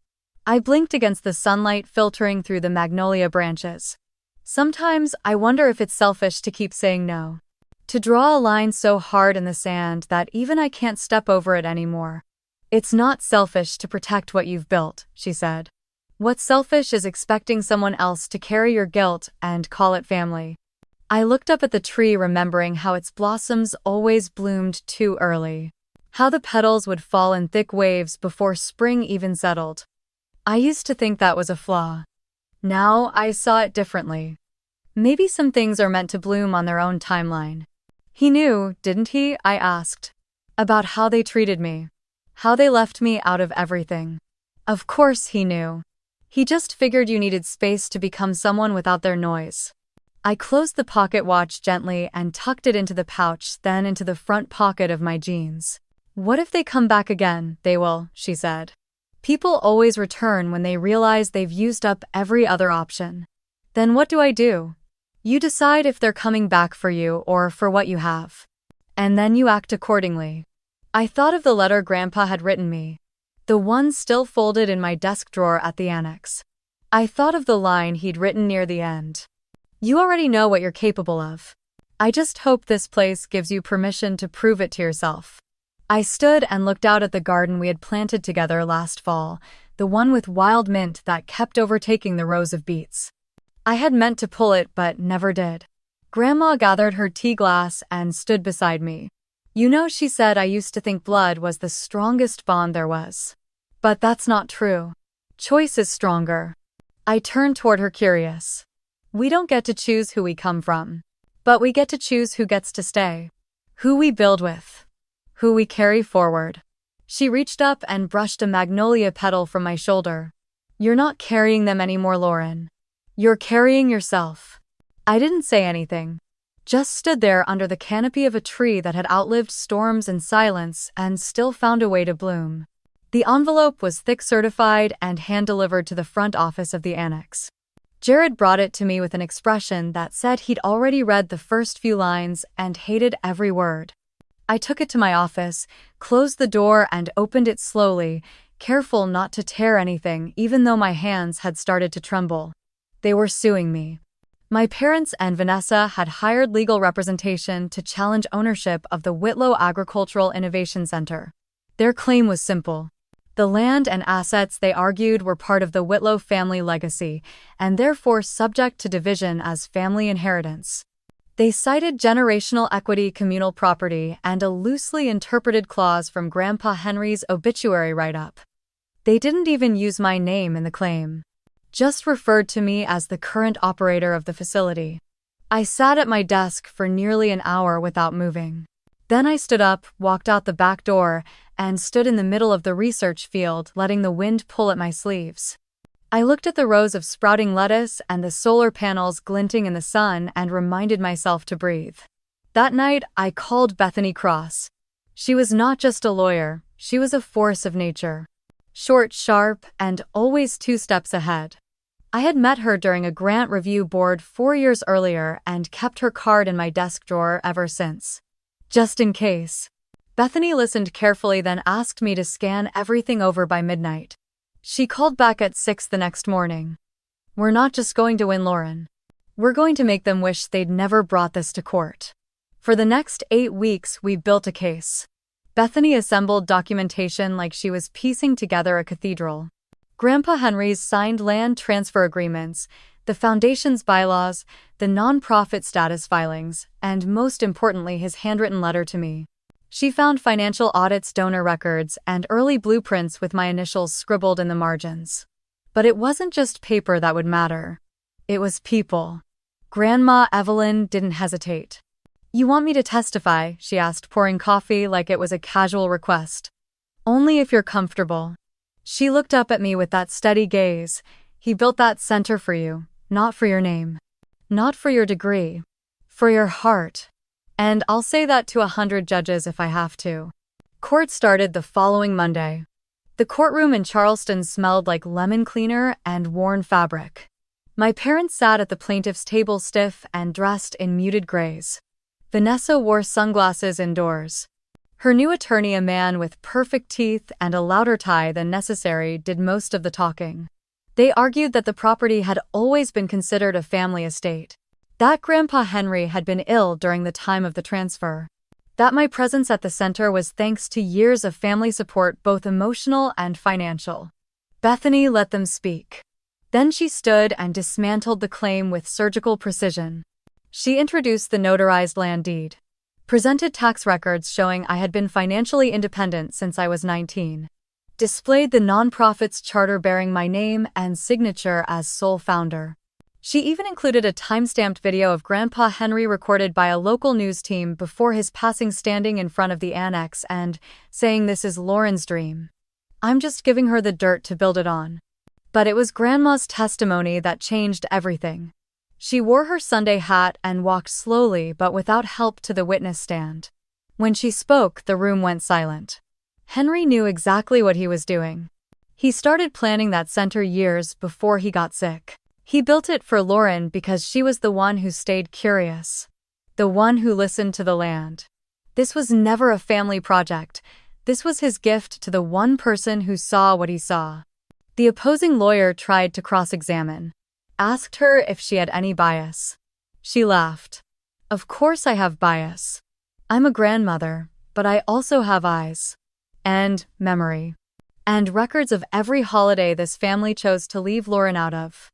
I blinked against the sunlight filtering through the magnolia branches. Sometimes I wonder if it's selfish to keep saying no. To draw a line so hard in the sand that even I can't step over it anymore. It's not selfish to protect what you've built, she said. What's selfish is expecting someone else to carry your guilt and call it family. I looked up at the tree, remembering how its blossoms always bloomed too early. How the petals would fall in thick waves before spring even settled. I used to think that was a flaw. Now I saw it differently. Maybe some things are meant to bloom on their own timeline. He knew, didn't he? I asked. About how they treated me. How they left me out of everything. Of course he knew. He just figured you needed space to become someone without their noise. I closed the pocket watch gently and tucked it into the pouch, then into the front pocket of my jeans. What if they come back again? They will, she said. People always return when they realize they've used up every other option. Then what do I do? You decide if they're coming back for you or for what you have. And then you act accordingly. I thought of the letter Grandpa had written me. The one still folded in my desk drawer at the annex. I thought of the line he'd written near the end. You already know what you're capable of. I just hope this place gives you permission to prove it to yourself. I stood and looked out at the garden we had planted together last fall, the one with wild mint that kept overtaking the rows of beets. I had meant to pull it but never did. Grandma gathered her tea glass and stood beside me. You know, she said, I used to think blood was the strongest bond there was. But that's not true. Choice is stronger. I turned toward her, curious. We don't get to choose who we come from. But we get to choose who gets to stay. Who we build with. Who we carry forward. She reached up and brushed a magnolia petal from my shoulder. You're not carrying them anymore, Lauren. You're carrying yourself. I didn't say anything. Just stood there under the canopy of a tree that had outlived storms and silence and still found a way to bloom. The envelope was thick, certified, and hand-delivered to the front office of the annex. Jared brought it to me with an expression that said he'd already read the first few lines and hated every word. I took it to my office, closed the door, and opened it slowly, careful not to tear anything, even though my hands had started to tremble. They were suing me. My parents and Vanessa had hired legal representation to challenge ownership of the Whitlow Agricultural Innovation Center. Their claim was simple. The land and assets, they argued, were part of the Whitlow family legacy, and therefore subject to division as family inheritance. They cited generational equity, communal property, and a loosely interpreted clause from Grandpa Henry's obituary write-up. They didn't even use my name in the claim. Just referred to me as the current operator of the facility. I sat at my desk for nearly an hour without moving. Then I stood up, walked out the back door, and stood in the middle of the research field, letting the wind pull at my sleeves. I looked at the rows of sprouting lettuce and the solar panels glinting in the sun and reminded myself to breathe. That night, I called Bethany Cross. She was not just a lawyer, she was a force of nature. Short, sharp, and always 2 steps ahead. I had met her during a grant review board 4 years earlier and kept her card in my desk drawer ever since. Just in case. Bethany listened carefully, then asked me to scan everything over by midnight. She called back at 6 the next morning. "We're not just going to win Lauren. We're going to make them wish they'd never brought this to court." For the next 8 weeks, we built a case. Bethany assembled documentation like she was piecing together a cathedral. Grandpa Henry's signed land transfer agreements, the foundation's bylaws, the nonprofit status filings, and most importantly, his handwritten letter to me. She found financial audits, donor records, and early blueprints with my initials scribbled in the margins. But it wasn't just paper that would matter. It was people. Grandma Evelyn didn't hesitate. "You want me to testify?" she asked, pouring coffee like it was a casual request. "Only if you're comfortable." She looked up at me with that steady gaze. "He built that center for you, not for your name. Not for your degree. For your heart. And I'll say that to 100 judges if I have to." Court started the following Monday. The courtroom in Charleston smelled like lemon cleaner and worn fabric. My parents sat at the plaintiff's table, stiff and dressed in muted grays. Vanessa wore sunglasses indoors. Her new attorney, a man with perfect teeth and a louder tie than necessary, did most of the talking. They argued that the property had always been considered a family estate. That Grandpa Henry had been ill during the time of the transfer. That my presence at the center was thanks to years of family support, both emotional and financial. Bethany let them speak. Then she stood and dismantled the claim with surgical precision. She introduced the notarized land deed, presented tax records showing I had been financially independent since I was 19, displayed the nonprofit's charter bearing my name and signature as sole founder. She even included a time-stamped video of Grandpa Henry recorded by a local news team before his passing, standing in front of the annex and saying, "This is Lauren's dream. I'm just giving her the dirt to build it on." But it was Grandma's testimony that changed everything. She wore her Sunday hat and walked slowly but without help to the witness stand. When she spoke, the room went silent. Henry knew exactly what he was doing. He started planning that center years before he got sick. He built it for Lauren because she was the one who stayed curious, the one who listened to the land. This was never a family project. This was his gift to the one person who saw what he saw. The opposing lawyer tried to cross-examine, asked her if she had any bias. She laughed. "Of course I have bias. I'm a grandmother, but I also have eyes. And memory. And records of every holiday this family chose to leave Lauren out of."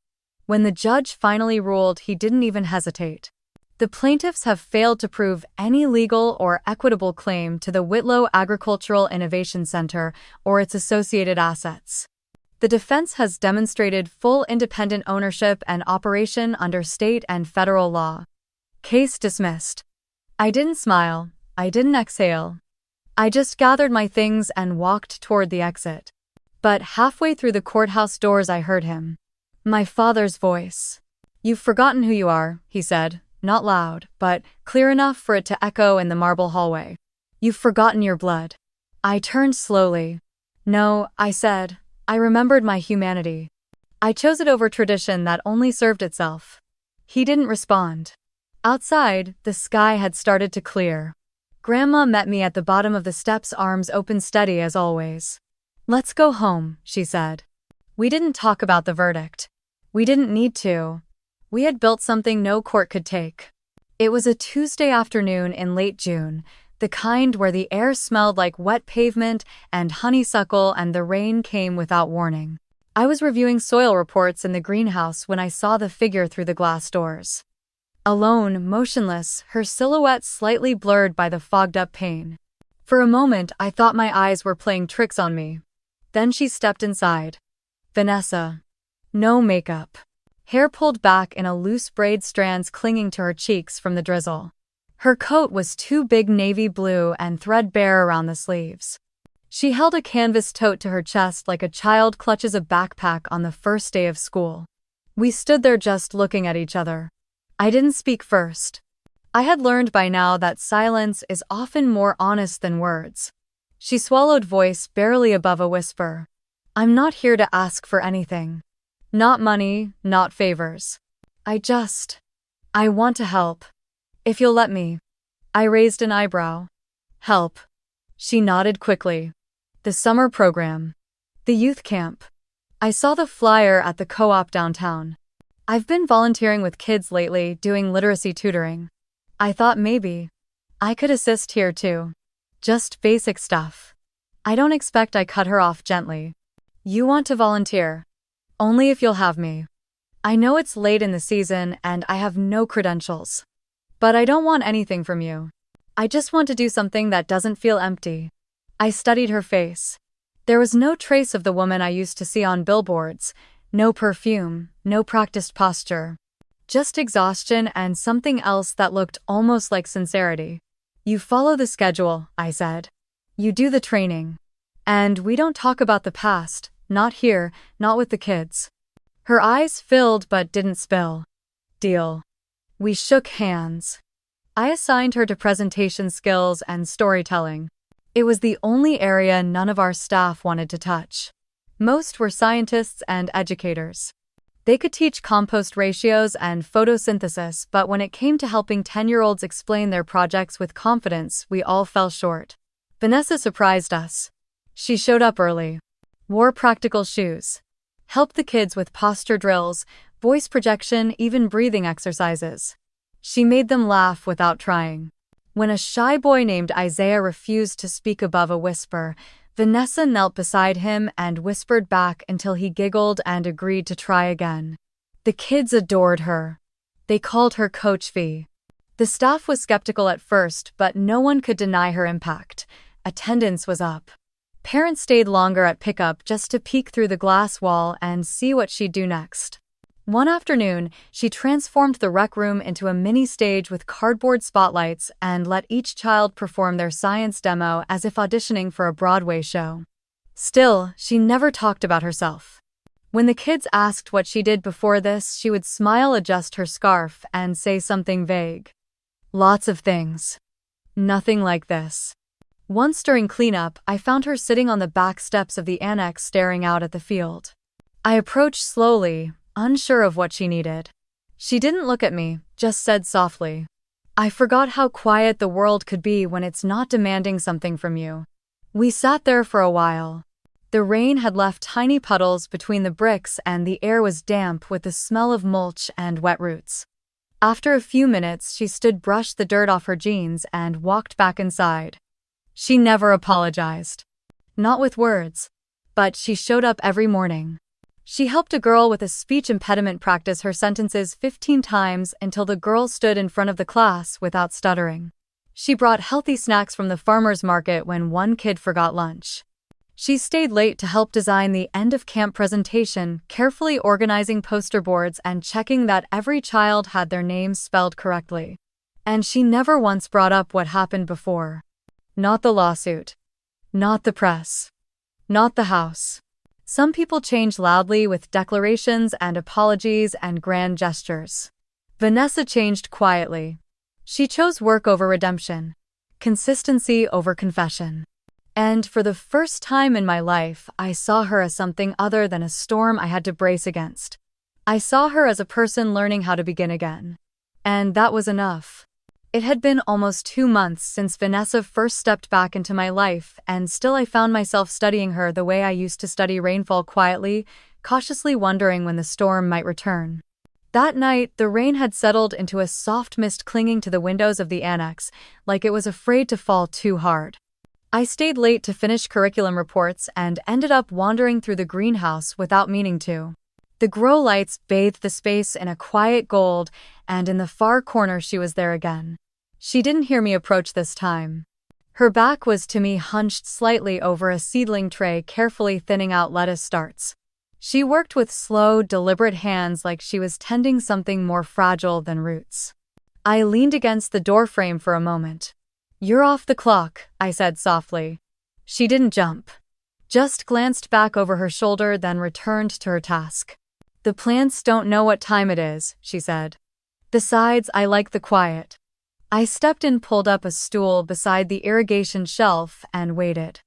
When the judge finally ruled, he didn't even hesitate. "The plaintiffs have failed to prove any legal or equitable claim to the Whitlow Agricultural Innovation Center or its associated assets. The defense has demonstrated full independent ownership and operation under state and federal law. Case dismissed." I didn't smile. I didn't exhale. I just gathered my things and walked toward the exit. But halfway through the courthouse doors, I heard him. My father's voice. "You've forgotten who you are," he said, not loud, but clear enough for it to echo in the marble hallway. "You've forgotten your blood." I turned slowly. "No," I said. I remembered my humanity. I chose it over tradition that only served itself. He didn't respond. Outside, the sky had started to clear. Grandma met me at the bottom of the steps, arms open, steady as always. "Let's go home," she said. We didn't talk about the verdict. We didn't need to. We had built something no court could take. It was a Tuesday afternoon in late June, the kind where the air smelled like wet pavement and honeysuckle, and the rain came without warning. I was reviewing soil reports in the greenhouse when I saw the figure through the glass doors. Alone, motionless, her silhouette slightly blurred by the fogged-up pane. For a moment, I thought my eyes were playing tricks on me. Then she stepped inside. Vanessa. No makeup. Hair pulled back in a loose braid, strands clinging to her cheeks from the drizzle. Her coat was too big, navy blue and threadbare around the sleeves. She held a canvas tote to her chest like a child clutches a backpack on the first day of school. We stood there just looking at each other. I didn't speak first. I had learned by now that silence is often more honest than words. She swallowed, voice barely above a whisper. I'm not here to ask for anything. Not money, not favors. I want to help. If you'll let me. I raised an eyebrow. Help. She nodded quickly. The summer program. The youth camp. I saw the flyer at the co-op downtown. I've been volunteering with kids lately, doing literacy tutoring. I thought maybe I could assist here too. Just basic stuff. I don't expect. I cut her off gently. You want to volunteer? Only if you'll have me. I know it's late in the season and I have no credentials. But I don't want anything from you. I just want to do something that doesn't feel empty. I studied her face. There was no trace of the woman I used to see on billboards, no perfume, no practiced posture. Just exhaustion and something else that looked almost like sincerity. You follow the schedule, I said. You do the training. And we don't talk about the past, not here, not with the kids. Her eyes filled but didn't spill. Deal. We shook hands. I assigned her to presentation skills and storytelling. It was the only area none of our staff wanted to touch. Most were scientists and educators. They could teach compost ratios and photosynthesis, but when it came to helping 10-year-olds explain their projects with confidence, we all fell short. Vanessa surprised us. She showed up early. Wore practical shoes. Helped the kids with posture drills, voice projection, even breathing exercises. She made them laugh without trying. When a shy boy named Isaiah refused to speak above a whisper, Vanessa knelt beside him and whispered back until he giggled and agreed to try again. The kids adored her. They called her Coach V. The staff was skeptical at first, but no one could deny her impact. Attendance was up. Parents stayed longer at pickup just to peek through the glass wall and see what she'd do next. One afternoon, she transformed the rec room into a mini stage with cardboard spotlights and let each child perform their science demo as if auditioning for a Broadway show. Still, she never talked about herself. When the kids asked what she did before this, she would smile, adjust her scarf, and say something vague. Lots of things. Nothing like this. Once during cleanup, I found her sitting on the back steps of the annex staring out at the field. I approached slowly, unsure of what she needed. She didn't look at me, just said softly, I forgot how quiet the world could be when it's not demanding something from you. We sat there for a while. The rain had left tiny puddles between the bricks and the air was damp with the smell of mulch and wet roots. After a few minutes, she stood, brushed the dirt off her jeans, and walked back inside. She never apologized. Not with words. But she showed up every morning. She helped a girl with a speech impediment practice her sentences 15 times until the girl stood in front of the class without stuttering. She brought healthy snacks from the farmer's market when one kid forgot lunch. She stayed late to help design the end-of-camp presentation, carefully organizing poster boards and checking that every child had their names spelled correctly. And she never once brought up what happened before. Not the lawsuit. Not the press. Not the house. Some people change loudly with declarations and apologies and grand gestures. Vanessa changed quietly. She chose work over redemption, consistency over confession. And for the first time in my life, I saw her as something other than a storm I had to brace against. I saw her as a person learning how to begin again. And that was enough. It had been almost 2 months since Vanessa first stepped back into my life, and still I found myself studying her the way I used to study rainfall, quietly, cautiously wondering when the storm might return. That night, the rain had settled into a soft mist clinging to the windows of the annex, like it was afraid to fall too hard. I stayed late to finish curriculum reports and ended up wandering through the greenhouse without meaning to. The grow lights bathed the space in a quiet gold, and in the far corner she was there again. She didn't hear me approach this time. Her back was to me, hunched slightly over a seedling tray, carefully thinning out lettuce starts. She worked with slow, deliberate hands like she was tending something more fragile than roots. I leaned against the doorframe for a moment. You're off the clock, I said softly. She didn't jump. Just glanced back over her shoulder, then returned to her task. The plants don't know what time it is, she said. Besides, I like the quiet. I stepped in, pulled up a stool beside the irrigation shelf, and waited.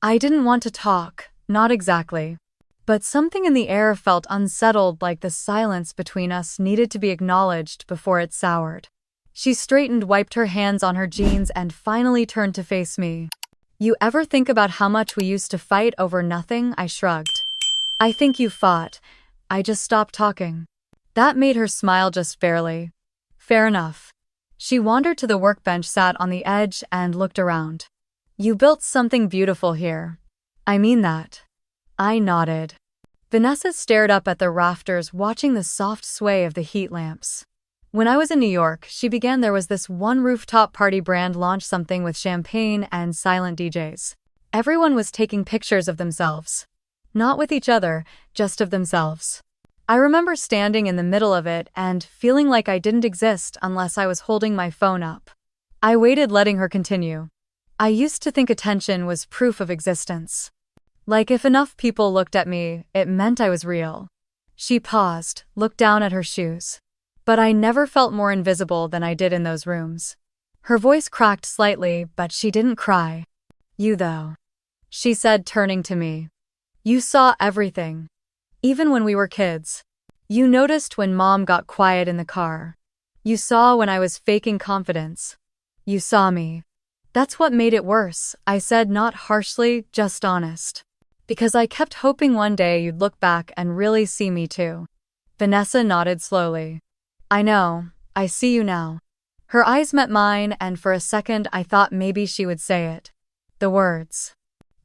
I didn't want to talk, not exactly. But something in the air felt unsettled, like the silence between us needed to be acknowledged before it soured. She straightened, wiped her hands on her jeans, and finally turned to face me. You ever think about how much we used to fight over nothing? I shrugged. I think you fought. I just stopped talking. That made her smile just barely. Fair enough. She wandered to the workbench, sat on the edge, and looked around. You built something beautiful here. I mean that. I nodded. Vanessa stared up at the rafters, watching the soft sway of the heat lamps. When I was in New York, she began, there was this one rooftop party brand launched something with champagne and silent DJs. Everyone was taking pictures of themselves. Not with each other, just of themselves. I remember standing in the middle of it and feeling like I didn't exist unless I was holding my phone up. I waited, letting her continue. I used to think attention was proof of existence. Like if enough people looked at me, it meant I was real. She paused, looked down at her shoes. But I never felt more invisible than I did in those rooms. Her voice cracked slightly, but she didn't cry. You though, she said, turning to me. You saw everything. Even when we were kids. You noticed when Mom got quiet in the car. You saw when I was faking confidence. You saw me. That's what made it worse, I said, not harshly, just honest. Because I kept hoping one day you'd look back and really see me too. Vanessa nodded slowly. I know, I see you now. Her eyes met mine, and for a second I thought maybe she would say it. The words.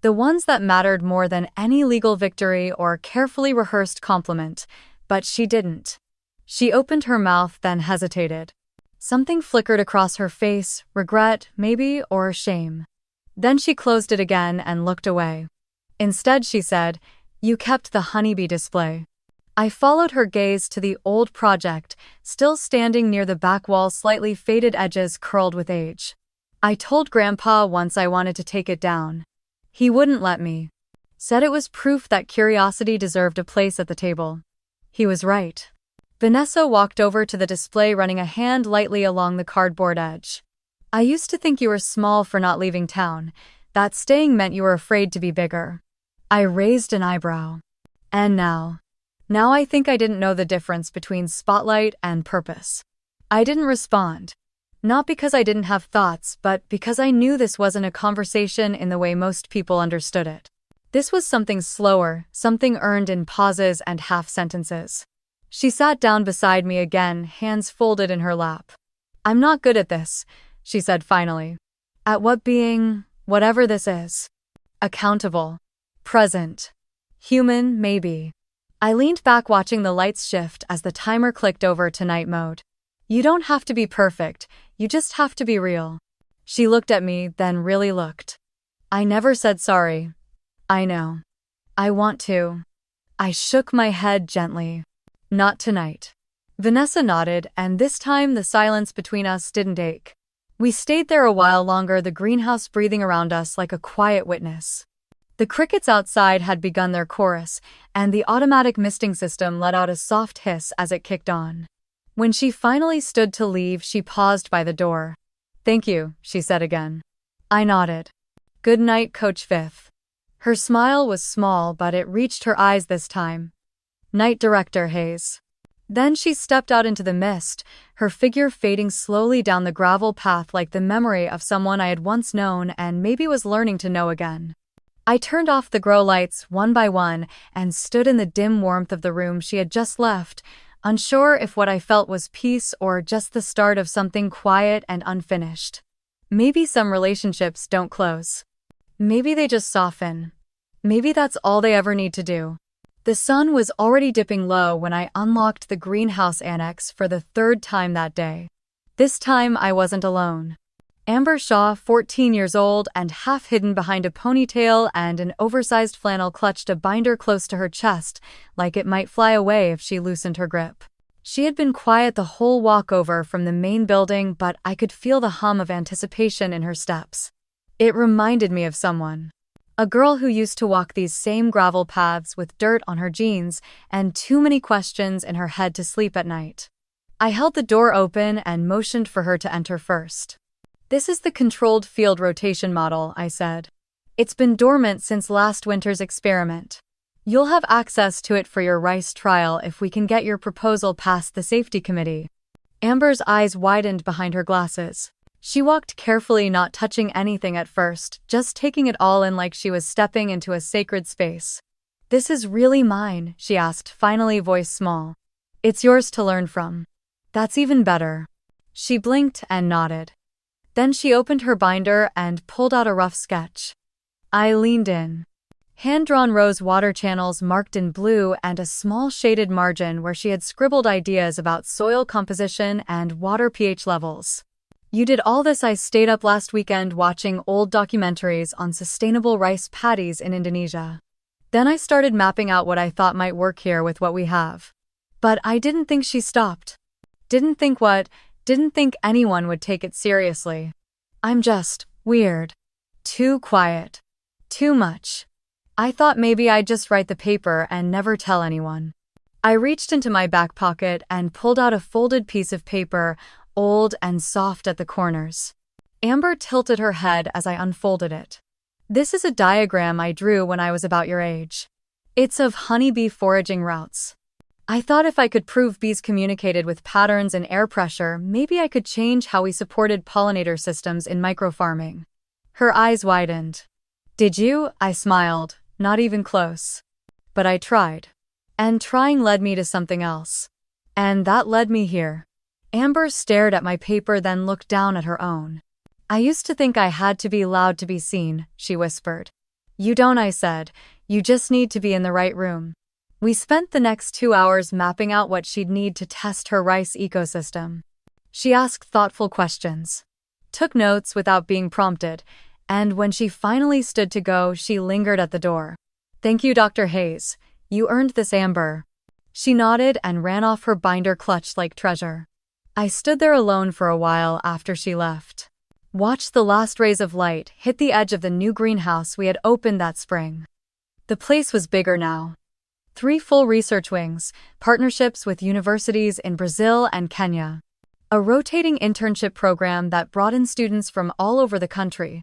The ones that mattered more than any legal victory or carefully rehearsed compliment, but she didn't. She opened her mouth, then hesitated. Something flickered across her face, regret, maybe, or shame. Then she closed it again and looked away. Instead, she said, You kept the honeybee display. I followed her gaze to the old project, still standing near the back wall, slightly faded edges curled with age. I told Grandpa once I wanted to take it down. He wouldn't let me. Said it was proof that curiosity deserved a place at the table. He was right. Vanessa walked over to the display, running a hand lightly along the cardboard edge. I used to think you were small for not leaving town. That staying meant you were afraid to be bigger. I raised an eyebrow. And now I think I didn't know the difference between spotlight and purpose. I didn't respond. Not because I didn't have thoughts, but because I knew this wasn't a conversation in the way most people understood it. This was something slower, something earned in pauses and half sentences. She sat down beside me again, hands folded in her lap. I'm not good at this, she said finally. At what? Being, whatever this is. Accountable. Present. Human, maybe. I leaned back, watching the lights shift as the timer clicked over to night mode. You don't have to be perfect, you just have to be real. She looked at me, then really looked. I never said sorry. I know. I want to. I shook my head gently. Not tonight. Vanessa nodded, and this time the silence between us didn't ache. We stayed there a while longer, the greenhouse breathing around us like a quiet witness. The crickets outside had begun their chorus, and the automatic misting system let out a soft hiss as it kicked on. When she finally stood to leave, she paused by the door. Thank you, she said again. I nodded. Good night, Coach Fifth. Her smile was small, but it reached her eyes this time. Night, Director Hayes. Then she stepped out into the mist, her figure fading slowly down the gravel path like the memory of someone I had once known and maybe was learning to know again. I turned off the grow lights one by one and stood in the dim warmth of the room she had just left, unsure if what I felt was peace or just the start of something quiet and unfinished. Maybe some relationships don't close. Maybe they just soften. Maybe that's all they ever need to do. The sun was already dipping low when I unlocked the greenhouse annex for the third time that day. This time I wasn't alone. Amber Shaw, 14 years old and half hidden behind a ponytail and an oversized flannel, clutched a binder close to her chest, like it might fly away if she loosened her grip. She had been quiet the whole walk over from the main building, but I could feel the hum of anticipation in her steps. It reminded me of someone. A girl who used to walk these same gravel paths with dirt on her jeans and too many questions in her head to sleep at night. I held the door open and motioned for her to enter first. "This is the controlled field rotation model," I said. "It's been dormant since last winter's experiment. You'll have access to it for your rice trial if we can get your proposal past the safety committee." Amber's eyes widened behind her glasses. She walked carefully, not touching anything at first, just taking it all in like she was stepping into a sacred space. "This is really mine?" she asked, finally, voice small. "It's yours to learn from." "That's even better." She blinked and nodded. Then she opened her binder and pulled out a rough sketch. I leaned in. Hand-drawn rose water channels marked in blue and a small shaded margin where she had scribbled ideas about soil composition and water pH levels. "You did all this?" I stayed up last weekend watching old documentaries on sustainable rice paddies in Indonesia. Then I started mapping out what I thought might work here with what we have. But I didn't think. She stopped. "Didn't think what?" "Didn't think anyone would take it seriously. I'm just weird. Too quiet. Too much. I thought maybe I'd just write the paper and never tell anyone." I reached into my back pocket and pulled out a folded piece of paper, old and soft at the corners. Amber tilted her head as I unfolded it. "This is a diagram I drew when I was about your age. It's of honeybee foraging routes. I thought if I could prove bees communicated with patterns in air pressure, maybe I could change how we supported pollinator systems in microfarming." Her eyes widened. "Did you?" I smiled, not even close. But I tried. And trying led me to something else. And that led me here. Amber stared at my paper, then looked down at her own. "I used to think I had to be loud to be seen," she whispered. "You don't," I said. "You just need to be in the right room." We spent the next 2 hours mapping out what she'd need to test her rice ecosystem. She asked thoughtful questions, took notes without being prompted, and when she finally stood to go, she lingered at the door. "Thank you, Dr. Hayes. You earned this, Amber." She nodded and ran off, her binder clutched like treasure. I stood there alone for a while after she left. Watched the last rays of light hit the edge of the new greenhouse we had opened that spring. The place was bigger now. 3 full research wings, partnerships with universities in Brazil and Kenya. A rotating internship program that brought in students from all over the country.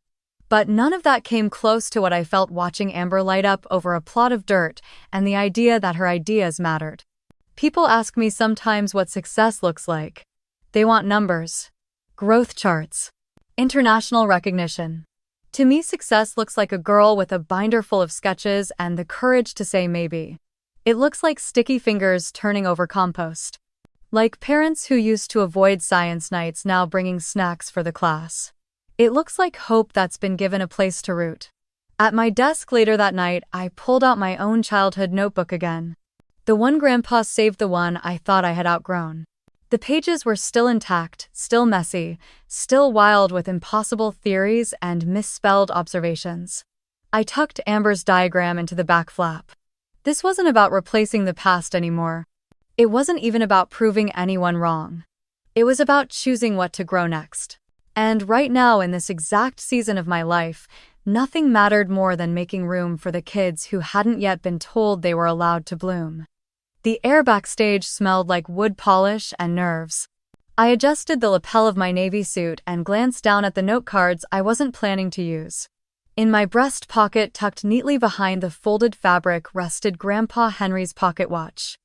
But none of that came close to what I felt watching Amber light up over a plot of dirt and the idea that her ideas mattered. People ask me sometimes what success looks like. They want numbers, growth charts, international recognition. To me, success looks like a girl with a binder full of sketches and the courage to say maybe. It looks like sticky fingers turning over compost. Like parents who used to avoid science nights now bringing snacks for the class. It looks like hope that's been given a place to root. At my desk later that night, I pulled out my own childhood notebook again. The one Grandpa saved, the one I thought I had outgrown. The pages were still intact, still messy, still wild with impossible theories and misspelled observations. I tucked Amber's diagram into the back flap. This wasn't about replacing the past anymore. It wasn't even about proving anyone wrong. It was about choosing what to grow next. And right now, in this exact season of my life, nothing mattered more than making room for the kids who hadn't yet been told they were allowed to bloom. The air backstage smelled like wood polish and nerves. I adjusted the lapel of my navy suit and glanced down at the note cards I wasn't planning to use. In my breast pocket, tucked neatly behind the folded fabric, rested Grandpa Henry's pocket watch.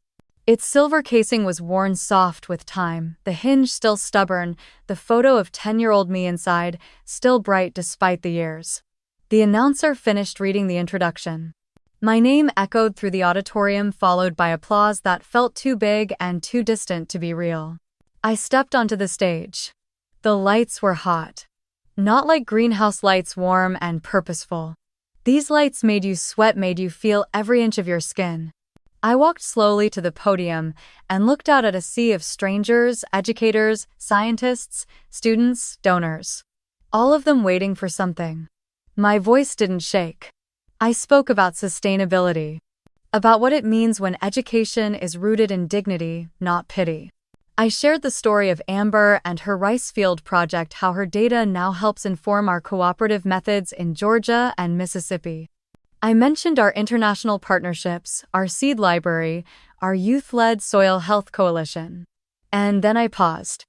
Its silver casing was worn soft with time, the hinge still stubborn, the photo of 10-year-old me inside, still bright despite the years. The announcer finished reading the introduction. My name echoed through the auditorium, followed by applause that felt too big and too distant to be real. I stepped onto the stage. The lights were hot. Not like greenhouse lights, warm and purposeful. These lights made you sweat, made you feel every inch of your skin. I walked slowly to the podium and looked out at a sea of strangers, educators, scientists, students, donors. All of them waiting for something. My voice didn't shake. I spoke about sustainability. About what it means when education is rooted in dignity, not pity. I shared the story of Amber and her rice field project, how her data now helps inform our cooperative methods in Georgia and Mississippi. I mentioned our international partnerships, our seed library, our youth-led soil health coalition. And then I paused.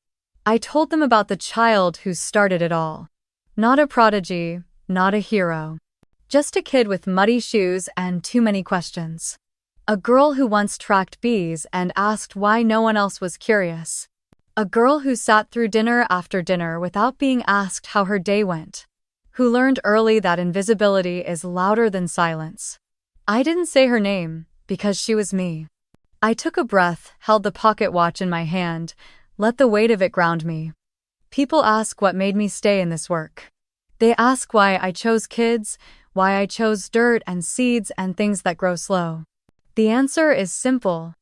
I told them about the child who started it all. Not a prodigy, not a hero. Just a kid with muddy shoes and too many questions. A girl who once tracked bees and asked why no one else was curious. A girl who sat through dinner after dinner without being asked how her day went. Who learned early that invisibility is louder than silence. I didn't say her name, because she was me. I took a breath, held the pocket watch in my hand, let the weight of it ground me. People ask what made me stay in this work. They ask why I chose kids, why I chose dirt and seeds and things that grow slow. The answer is simple.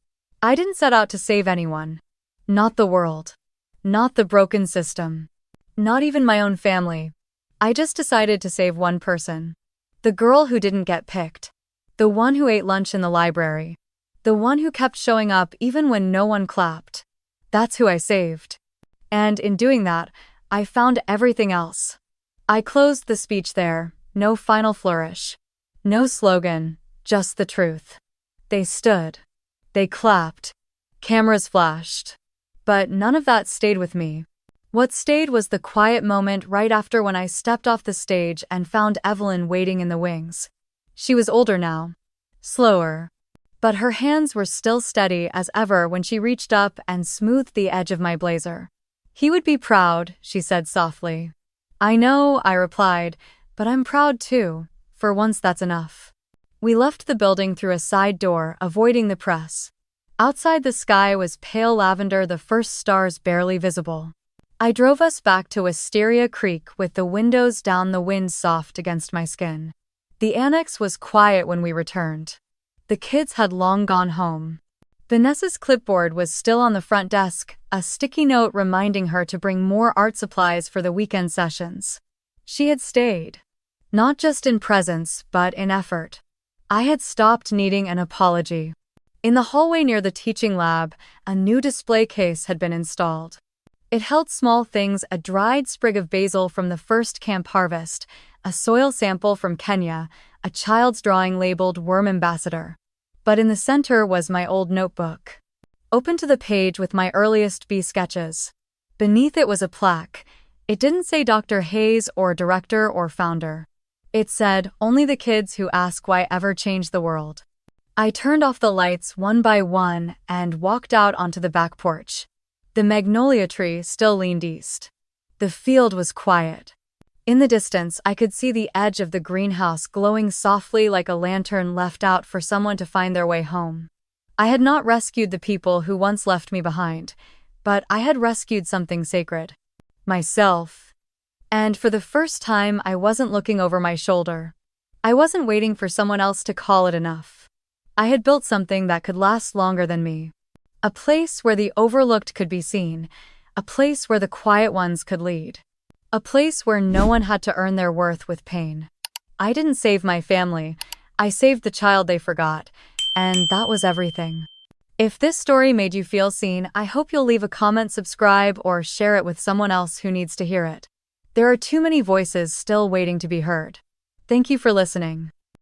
I didn't set out to save anyone. Not the world. Not the broken system. Not even my own family. I just decided to save one person. The girl who didn't get picked. The one who ate lunch in the library. The one who kept showing up even when no one clapped. That's who I saved. And in doing that, I found everything else. I closed the speech there, no final flourish. No slogan, just the truth. They stood. They clapped. Cameras flashed. But none of that stayed with me. What stayed was the quiet moment right after when I stepped off the stage and found Evelyn waiting in the wings. She was older now. Slower. But her hands were still steady as ever when she reached up and smoothed the edge of my blazer. "He would be proud," she said softly. "I know," I replied, "but I'm proud too. For once that's enough." We left the building through a side door, avoiding the press. Outside the sky was pale lavender, the first stars barely visible. I drove us back to Wisteria Creek with the windows down, the wind soft against my skin. The annex was quiet when we returned. The kids had long gone home. Vanessa's clipboard was still on the front desk, a sticky note reminding her to bring more art supplies for the weekend sessions. She had stayed. Not just in presence, but in effort. I had stopped needing an apology. In the hallway near the teaching lab, a new display case had been installed. It held small things: a dried sprig of basil from the first camp harvest, a soil sample from Kenya, a child's drawing labeled Worm Ambassador. But in the center was my old notebook. Open to the page with my earliest bee sketches. Beneath it was a plaque. It didn't say Dr. Hayes or director or founder. It said, "Only the kids who ask why ever change the world." I turned off the lights one by one and walked out onto the back porch. The magnolia tree still leaned east. The field was quiet. In the distance, I could see the edge of the greenhouse glowing softly like a lantern left out for someone to find their way home. I had not rescued the people who once left me behind, but I had rescued something sacred. Myself. And for the first time, I wasn't looking over my shoulder. I wasn't waiting for someone else to call it enough. I had built something that could last longer than me. A place where the overlooked could be seen. A place where the quiet ones could lead. A place where no one had to earn their worth with pain. I didn't save my family. I saved the child they forgot. And that was everything. If this story made you feel seen, I hope you'll leave a comment, subscribe, or share it with someone else who needs to hear it. There are too many voices still waiting to be heard. Thank you for listening.